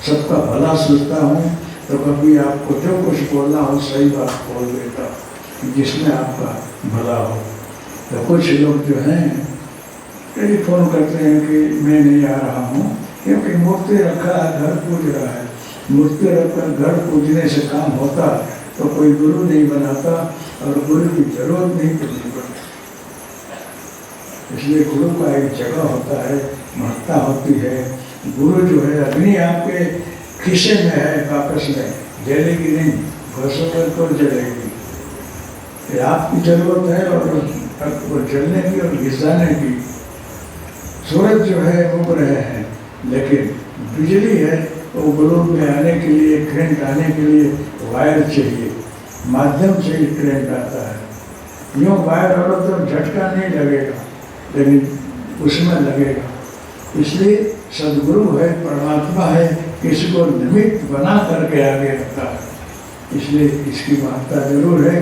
सबका भला सोचता हूँ तो कभी आपको जो कुछ बोलना हो सही बात बोल देता हूँ जिसमें आपका भला हो। तो कुछ लोग जो हैं टेलीफोन करते हैं कि मैं नहीं आ रहा हूँ, क्योंकि मूर्ति रखा है, घर पूज रहा है। मूर्ति रखकर घर पूजने से काम होता तो कोई गुरु नहीं बनाता और गुरु की जरूरत नहीं पड़ती। इसलिए गुरु का एक जगह होता है, महत्ता होती है। गुरु जो है अग्नि आपके खिसे में है, वापस में जलेगी नहीं, घोषों तो जलेगी। आपकी जरूरत है और वो जलने की और घिसाने की। सूरज जो है उग रहे हैं, लेकिन बिजली है तो ग्लोब में आने के लिए, करंट आने के लिए वायर चाहिए, माध्यम से ही करंट आता है। यूँ वायर हो तो झटका नहीं लगेगा, लेकिन उसमें लगेगा। इसलिए सदगुरु है, परमात्मा है, किसी को निमित्त बना करके आगे रखता है। इसलिए इसकी महत्ता जरूर है।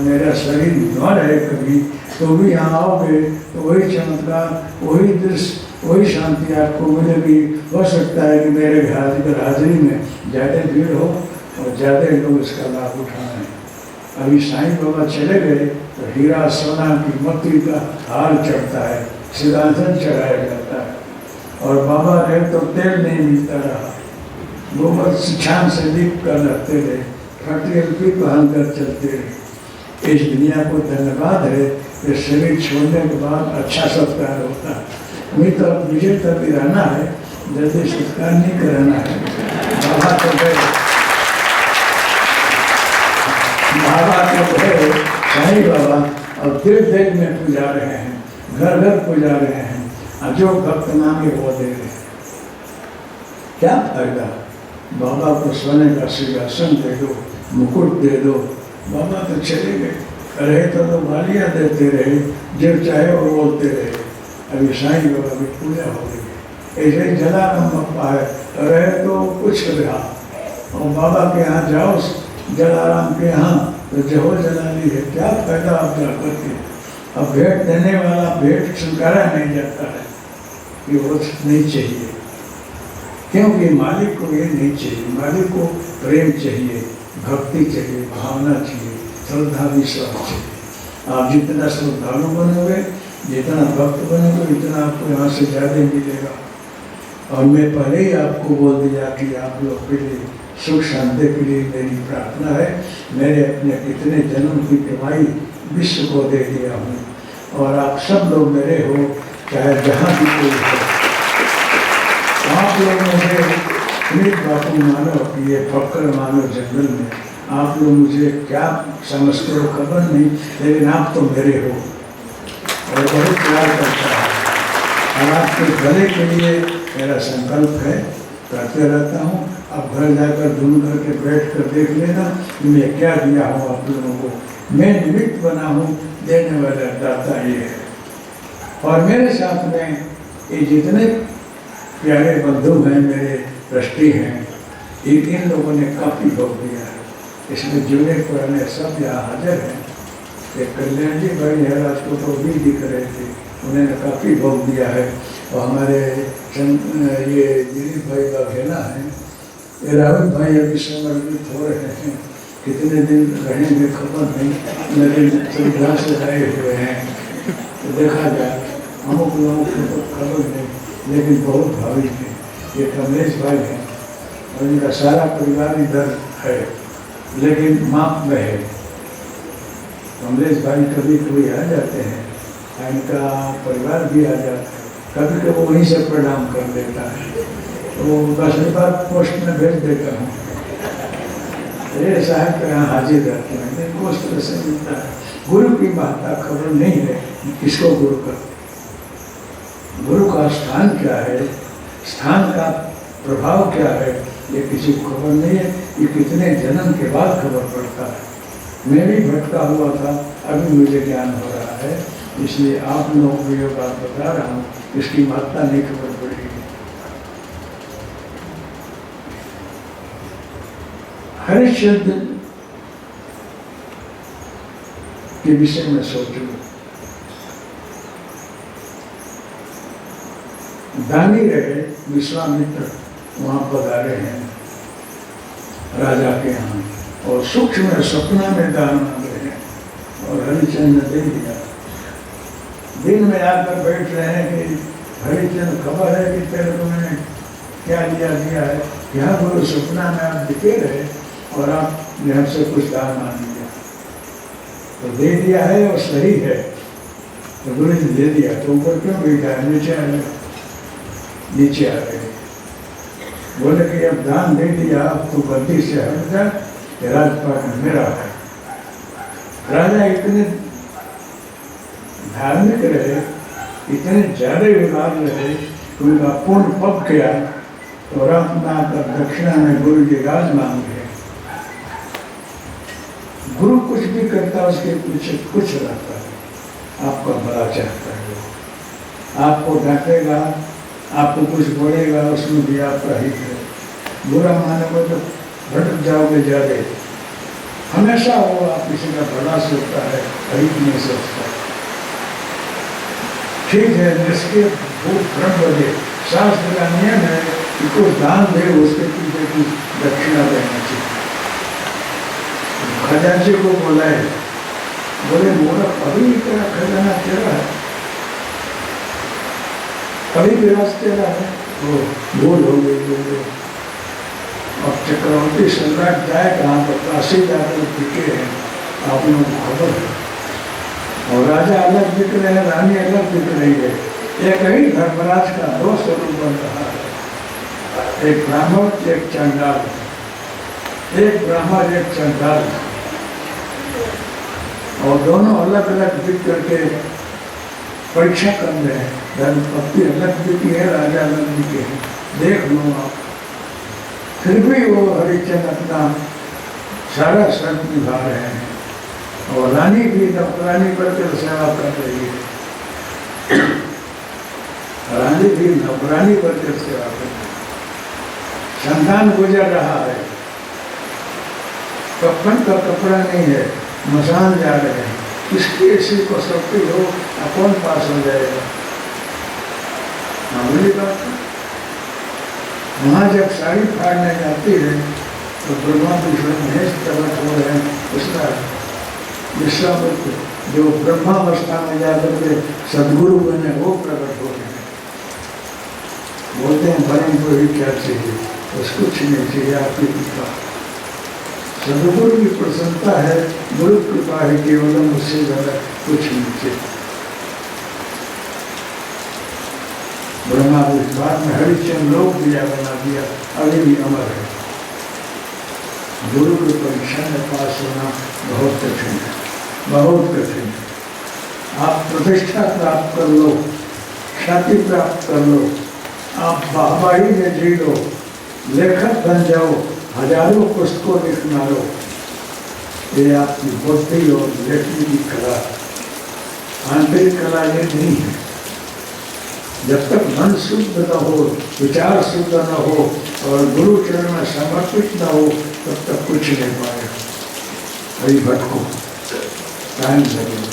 मेरा शरीर न रहे कभी तो भी यहाँ आओगे तो वही चमत्कार, वही दृश्य, वही शांति आपको मिलेगी। हो सकता है कि मेरे हाजिरी में ज़्यादा भीड़ हो और ज़्यादा लोग इसका लाभ उठाएं। अभी साईं बाबा चले गए तो हीरा सोना की मोती का हार चढ़ता है, सिंहासन चढ़ाया जाता है और बाबा रहे तो तेल नहीं मिलता रहा, गोबर छान से लीप कर रखते रहे, फटी भी पहन कर चलते रहे। इस दुनिया को धन्यवाद है कि शरीर छोड़ने के बाद अच्छा सत्कार होता है। मुझे तो मुझे तक भी रहना है, जल्दी सत्कार नहीं कराना है। बाबा तो गए, बाबा तो गए, साईं बाबा और दिल दिल में पूजा रहे हैं, घर घर पूजा रहे हैं, और जो भक्त मांगे वो दे रहे हैं। क्या फायदा? बाबा को सोने का सिंहासन दे दो, मुकुट दे दो, बाबा तो चले गए, रहे तो गालियाँ देते रहे, जो चाहे वो बोलते रहे। अभी साईं बाबा की पूजा हो गई, ऐसे जलाराम बापा है, रहे तो कुछ रहा। और बाबा के यहाँ जाओ, जलाराम के यहाँ तो जहो जलाली है, क्या फायदा आप जा करके? अब भेंट देने वाला भेंट स्वीकारा नहीं जाता है, ये वो नहीं चाहिए, क्योंकि मालिक को ये नहीं चाहिए। मालिक को प्रेम चाहिए, भक्ति चाहिए, भावना चाहिए, श्रद्धा विश्वास चाहिए। आप जितना श्रद्धालु बनोगे, जितना भक्त बनोगे, इतना आपको यहाँ से ज़्यादा मिलेगा। और मैं पहले ही आपको बोल दिया कि आप लोग के लिए सुख शांति के लिए मेरी प्रार्थना है। मैंने अपने कितने जन्म की कमाई विश्व को दे दिया हूँ, और आप सब लोग मेरे हो, चाहे जहाँ भी कोई हो। आप लोग मुझे अमित बापू मानो, ये फक्कर मानो जंगल में, आप लोग मुझे क्या समझते हो खबर नहीं, लेकिन आप तो मेरे हो और बहुत प्यार करता है। और आपके भले के लिए मेरा संकल्प है, करते रहता हूँ। अब घर जाकर ढूंढ करके बैठ कर देख लेना कि मैं क्या दिया हूँ आप लोगों को। मैं निमित्त बना हूँ, देने वाला दाता ये है। और मेरे साथ में ये जितने प्यारे बंधु हैं, मेरे ट्रस्टी हैं, इन लोगों ने काफ़ी भोग दिया है। इसमें जुड़े पुराने सब यहाँ हाजिर हैं। एक कल्याण जी भाई महाराज को तो भी दिख रहे थे, उन्होंने काफ़ी भोग दिया है। और हमारे ये दिलीप भाई बघेला हैं, ये राहुल भाई अभी समर्पित हो रहे हैं, कितने दिन रहेंगे खबर नहीं, लेकिन सुविधा से आए हुए हैं। तो देखा जाए, अमुक लोगों को तो खबर नहीं, लेकिन बहुत भावी थे। ये कमलेश भाई हैं और इनका सारा परिवार इधर है, लेकिन माप में है। कमलेश भाई कभी कभी आ जाते हैं, इनका परिवार भी आ जाता है, कभी कभी वहीं से प्रणाम कर देता है। तो 10 बार पोस्ट में भेज देता हूँ, ये साहब के यहाँ हाजिर रहते हैं, इनको उस तरह से मिलता है। गुरु की महत्ता खबर नहीं है, किसको गुरु का, गुरु का स्थान क्या है, स्थान का प्रभाव क्या है, ये किसी को खबर नहीं है। ये कितने जन्म के बाद खबर पड़ता है। मैं भी भटका हुआ था, अभी मुझे ज्ञान हो रहा है, इसलिए आप लोगों को ये बात बता रहा हूँ, इसकी महत्ता नहीं खबर पड़ेगी। हरिश्चंद्र के विषय में सोचो, दानी रहे, विश्वामित्र वहाँ पधारे हैं राजा के यहाँ, और सूक्ष्म सपना में दान मांगे हैं, और हरिचंद ने दे दिया। दिन में आकर बैठ रहे हैं कि हरिचंद खबर है कि तेरे को मैंने क्या दिया है। यहाँ गुरु सपना में आप दिखे रहे और आप यहाँ से कुछ दान मांग लिया, तो दे दिया है और सही है। तो गुरु जी दे दिया, तो ऊपर क्यों बैठा है, नीचे आ गए। बोले कि अब दान दे दिया, अब तो गद्दी से हट जा, राजपाट मेरा है। राजा इतने धार्मिक रहे, इतने ज्यादा विवाद रहे, उनका पूर्ण पक गया। तो रात में आकर दक्षिणा में गुरु जी राज मांग गए। गुरु कुछ भी करता, उसके पीछे कुछ रहता है, आपका भला चाहता है, आपको डांटेगा, आपको कुछ बोलेगा, उसमें भी आपका हित है। बुरा माने को तो भटक जाओगे ज्यादा। हमेशा वो आप किसी का भला सोचता है, हित नहीं सोचता। ठीक है, जिसके भूख भ्रम बजे, शास्त्र का नियम है कि कुछ दान दे, उसके पीछे कुछ दक्षिणा देना चाहिए। खजांची को बोला है, बोले मोरा अभी तेरा खजाना तेरा है, कभी विरासते रहे वो भूल हो गई। अब चक्रवर्ती सम्राट जाए कहाँ पर, काशी जाकर टिके हैं, आप लोगों को खबर है। और राजा अलग दिख रहे हैं, रानी अलग दिख रही है। एक ही धर्मराज का दो स्वरूप बन रहा है, एक ब्राह्मण एक चंडाल, एक ब्राह्मण एक चंडाल, और दोनों अलग अलग दिख करके परीक्षा कर रहे हैं। धर्मपत्नी अलग दिखी है, राजा अलग दिखे हैं, देख लो आप। फिर भी वो हरिचंद अपना सारा शर्त निभा रहे हैं, और रानी भी नौकरानी पर सेवा कर रही है। रानी भी नौकरानी पर सेवा कर रही है। संतान गुजर रहा है, कफन का कपड़ा नहीं है, मसान जा रहे हैं, किसकी ऐसी को शक्ति हो, कौन पास हो जाएगा? मामूली बात है। वहाँ जब साड़ी फाड़ने जाती है तो ब्रह्मा विष्णु महेश प्रकट हो रहे हैं। उसका विश्वामित्र जो ब्रह्मावस्था में जाकर के सदगुरु बने वो प्रकट हो रहे हैं। बोलते हैं बने को ही क्या चाहिए, बस कुछ नहीं चाहिए, आपकी कृपा। सदगुरु की प्रसन्नता है, गुरु कृपा है, केवल उससे ज्यादा कुछ नहीं चाहिए। ब्रह्मा उस बात में हरिचंद लोक दिया बना दिया, अभी भी अमर है। गुरु की परीक्षा में पास होना बहुत कठिन है, बहुत कठिन है। आप प्रतिष्ठा प्राप्त कर लो, ख्याति प्राप्त कर लो, आप वाहवाही में जी लो, लेखक बन जाओ, हजारों पुस्तकों लिखना लो, ये आपकी बुद्धि और लेखनी की कला, आंतरिक कला ये नहीं है। जब तक मन शुद्ध न हो, विचार शुद्ध न हो और गुरु चरण में समर्पित न हो, तब तक कुछ नहीं पाएगा। अभी भटको, टाइम लगेगा।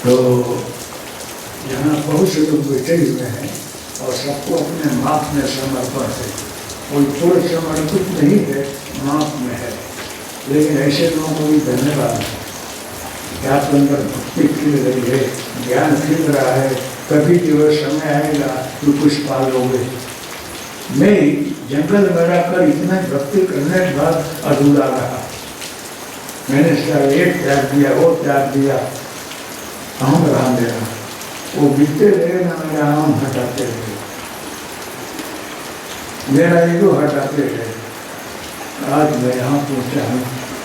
तो यहाँ बहुत से लोग बैठे हुए हैं और सबको अपने माप में समर्पण है। कोई पूर्ण समर्पित नहीं है, माप में है, लेकिन ऐसे लोगों को भी धन्यवाद है। क्या अंदर भक्ति खिल रही है, ज्ञान खिल रहा है, कभी जो समय आएगा तो कुछ पालोगे। मैं जंगल में रहकर इतना भक्ति करने के बाद अधूरा रहा। मैंने सब एक त्याग दिया, वो त्याग दिया, अहम रहा मेरा। वो बीतते रहे ना, मेरा अहम हटाते रहे, मेरा ईगो हटाते रहे। आज मैं यहाँ पहुँचा हूँ,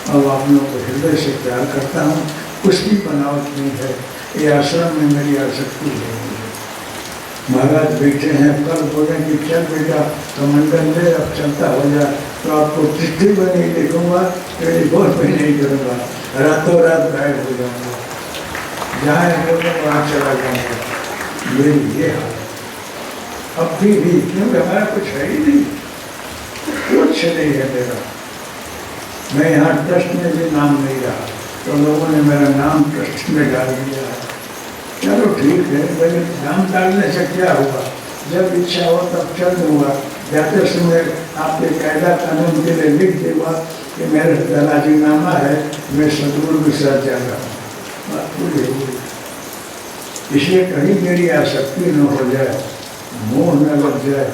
अब आप लोगों को हृदय से प्यार करता हूँ। कुछ भी बनावट नहीं है, ये आश्रम में मेरी आसक्ति है। महाराज बैठे हैं, कल बोले कि चल बेटा कमंडल ले, अब चलता हो जा, तो आपको चिट्ठी बनी लिखूंगा, टेलीफोन भी नहीं करूँगा, रातों रात गायब हो जाऊँगा, जहाँ बोले वहाँ चला जाऊँगा। मेरी ये हाल अब भी क्योंकि हमारा कुछ है ही नहीं, कुछ नहीं है मेरा। मैं यहाँ ट्रस्ट में भी नाम नहीं रहा, तो लोगों ने मेरा नाम ट्रस्ट में डाल दिया है। चलो ठीक है, लेकिन नाम डालने से क्या हुआ? जब इच्छा हो तब चल दूँगा। जाते समय आपके कायदा कानून के लिए लिख दूँगा कि मेरे दादाजी नामा है, मैं सदगुरु के साथ जा रहा हूँ, बात पूरी हो गई। इसलिए कहीं मेरी आसक्ति न हो जाए, मोह न लग जाए।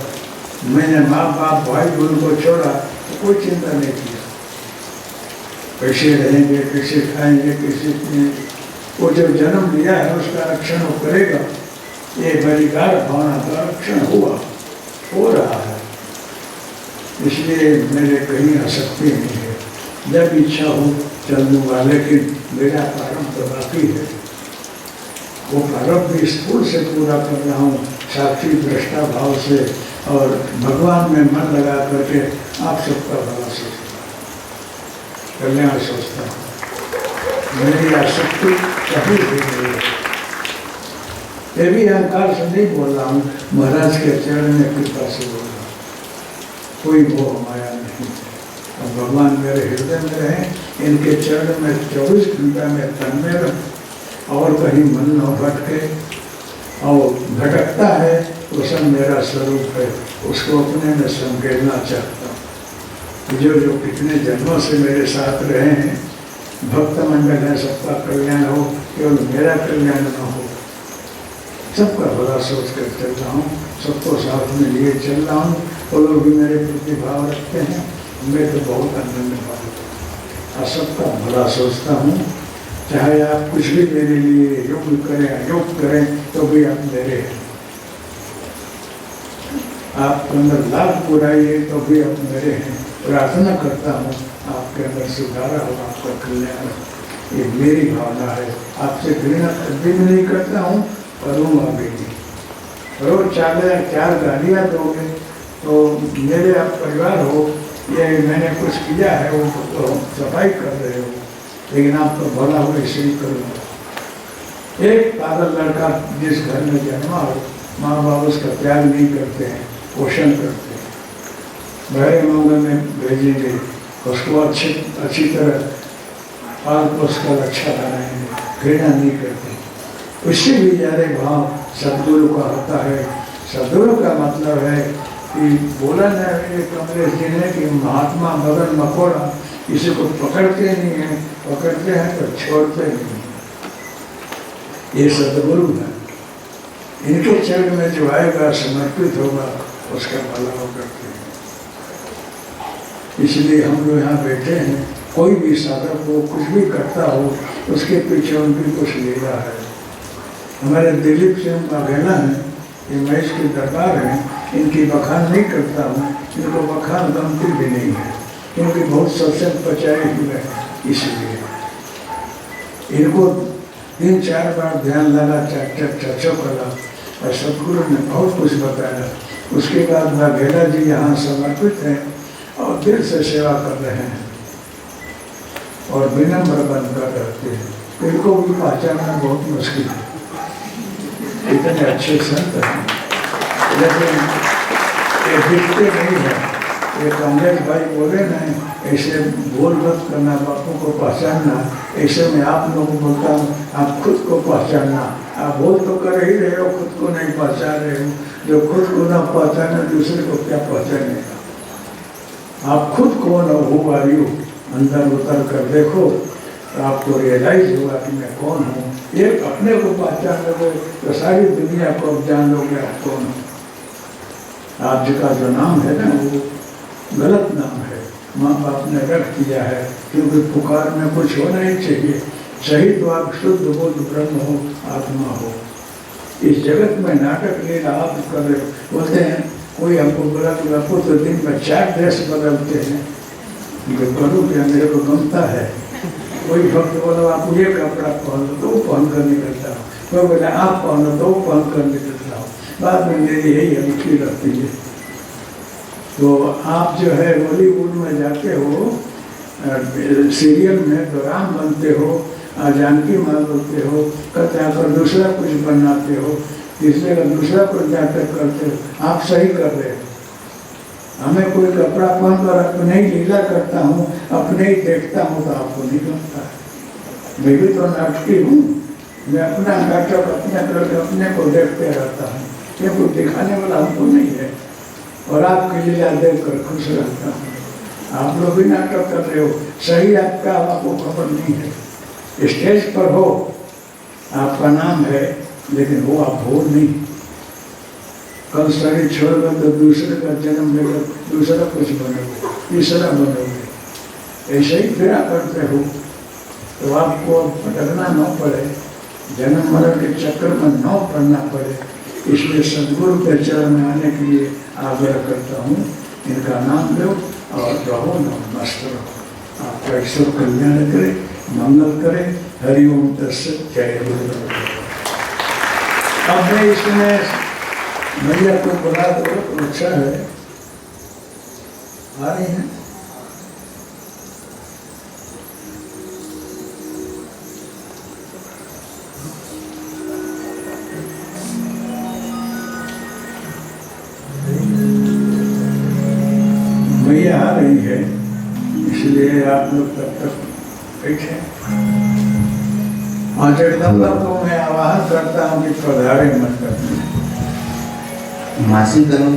मैंने माँ बाप भाई गुरु को छोड़ा तो कोई चिंता नहीं की। कैसे रहेंगे, कैसे खाएंगे, कैसे पिएंगे, वो जो जन्म लिया है उसका रक्षण वो करेगा। ये बलिदार भावना का रक्षण हो रहा है। इसलिए मेरे कहीं आसक्ति नहीं है। जब इच्छा हो चल दूँगा, लेकिन मेरा प्रारंभ तो बाकी है। वो प्रारंभ भी स्कूल से पूरा कर रहा हूँ, साक्षी दृष्टा भाव से, और भगवान में मन लगा करके आप सबका भला सोचता, कल्याण सोचता हूँ। मेरी आसक्ति कभी भी नहीं है। ये भी अहंकार से नहीं बोल रहा हूँ, महाराज के चरण में कृपा से बोल रहा हूँ। कोई मोह माया नहीं। अब भगवान मेरे हृदय में रहे, इनके चरण में 24 घंटा में तन्मय रहे, और कहीं मन न भटके। और भटकता है वो सब मेरा स्वरूप है, उसको अपने में संकेलना चाहता हूँ। जो कितने जन्मों से मेरे साथ रहे हैं, भक्त मंडल है, सबका कल्याण हो, केवल मेरा कल्याण न हो, सबका भला सोच कर चल रहा हूँ, सबको साथ में लिए चल रहा हूँ। वो लोग भी मेरे प्रति भाव रखते हैं, मैं तो बहुत आनंद पाता हूँ और सबका भला सोचता हूँ। चाहे आप कुछ भी मेरे लिए योग करें अयोग करें तो भी आप मेरे हैं। आपके अंदर लाभ बुराई है तो भी आप मेरे हैं। प्रार्थना करता हूँ आपके अंदर सुधार हो, आपका कल्याण हो, ये मेरी भावना है। आपसे घृणा कभी भी नहीं करता हूँ, करूँगा भी नहीं। रोज 4 गालियाँ दोगे तो मेरे आप परिवार हो, ये मैंने कुछ किया है वो तो सफाई कर रहे हो, लेकिन आप तो भला हो ऐसे ही करूँगा। एक पागल लड़का जिस घर में जन्मा हो, माँ बाप उसका प्यार नहीं करते हैं, पोषण करते हैं, भरे मंगल में भेजेंगे, उसको अच्छी तरह पाल पोस कर अच्छा बनाएंगे, घृणा नहीं करते। उससे भी ज़्यादा भाव सदगुरु का होता है। सदगुरु का मतलब है कि बोला ना कमलेश जी ने कि महात्मा मदन मकोड़ा किसी को पकड़ते नहीं है, पकड़ते हैं तो छोड़ते नहीं। ये सदगुरु है, इनके चरण में जो आएगा समर्पित होगा उसका भला हो करते हैं। इसलिए हम लोग यहाँ बैठे हैं। कोई भी साधक हो, कुछ भी करता हो, उसके पीछे उनकी कुछ लीला है। हमारे दिलीप सिंह वाघेला हैं, ये महेश के दरबार हैं, इनकी बखान नहीं करता हूँ, इनको बखान गमती भी नहीं है, क्योंकि बहुत सत्संग पचाए हुए हैं। इसलिए इनको 3-4 बार ध्यान लगा, चर्चा करा और सदगुरु ने बहुत कुछ बताया। उसके बाद वाघेला जी यहाँ समर्पित हैं और दिल से सेवा कर रहे हैं और विनम्र बनकर रहते हैं। इनको भी पहचानना बहुत मुश्किल है, इतने अच्छे संत हैं, लेकिन ये दिखते नहीं हैं। ये कमलेश भाई बोले नहीं, ऐसे बोल मत करना, बापू को पहचानना। ऐसे में आप लोगों को बोलता हूँ, आप खुद को पहचानना। आप बोल तो कर ही रहे हो, खुद को नहीं पहचान रहे हो। जो खुद को ना पहचाने दूसरे को क्या पहचानेगा। आप खुद कौन हो, हु आर यू, अंदर उतर कर देखो तो आपको रियलाइज होगा कि मैं कौन हूँ। ये अपने को पहचान लोगे तो सारी दुनिया को जान लोगे आप कौन हो। आप जी का जो नाम है ना वो गलत नाम है, माँ बाप ने रख दिया है, क्योंकि पुकार में कुछ होना ही चाहिए। सही तो आप शुद्ध बुद्ध ब्रह्म हो, आत्मा हो। इस जगत में नाटक लेना आप कर रहे हो। बोलते हैं कोई हमको बोला कि आपको तो दिन में 4 ड्रेस बदलते हैं, जो करूँ क्या, मेरे को गमता है। कोई भक्त बोला आप ये कपड़ा पहनो तो वो पहन कर निकलता हूँ, कोई बोला आप पहनो तो वो पहन कर निकलता हूँ। बाद में मेरी यही अनूठी रहती है। तो आप जो है बॉलीवुड में जाते हो, सीरियल में तो राम बनते हो, जानकी माँ बोलते हो, कल जाकर दूसरा कुछ बनाते हो, तीसरे का दूसरा कुछ जाकर करते हो। आप सही कर रहे हो। हमें कोई कपड़ा पहन कर अपने ही लीला करता हूँ, अपने ही देखता हूँ तो आपको नहीं लगता है। मैं भी तो नाटकी हूँ, मैं अपना नाटक अपने करके अपने को देखते रहता हूँ, क्योंकि दिखाने वाला हमको नहीं है। और आपकी लीला देख कर खुश रहता हूँ। आप लोग भी नाटक कर रहे हो, सही आपका आपको खबर नहीं है। स्टेज पर हो, आपका नाम है, लेकिन वो आप हो नहीं। कल शरीर छोड़कर तो दूसरे का जन्म लेकर दूसरा कुछ बनोगे, तीसरा बनोगे, ऐसे ही फिरा करते हो। तो आपको भटकना न पड़े, जन्म मरण के चक्कर में न पड़ना पड़े, इसलिए सदगुरु के चरण में आने के लिए आग्रह करता हूँ। इनका नाम लो और रहो न मस्त रहो। आपका ईश्वर कल्याण करे, मंगल करे। हरिओम तत्सत। जय गुरु। अब मैं इसमें मैया को बुला दो तो अच्छा है। आ रही हैं? मैया आ रही है, इसलिए आप लोग तब तक बैठे। हाँ, जगदम्बा को मैं आवाहन करता हूँ कि पधारे मत करना। मासी करूँगा।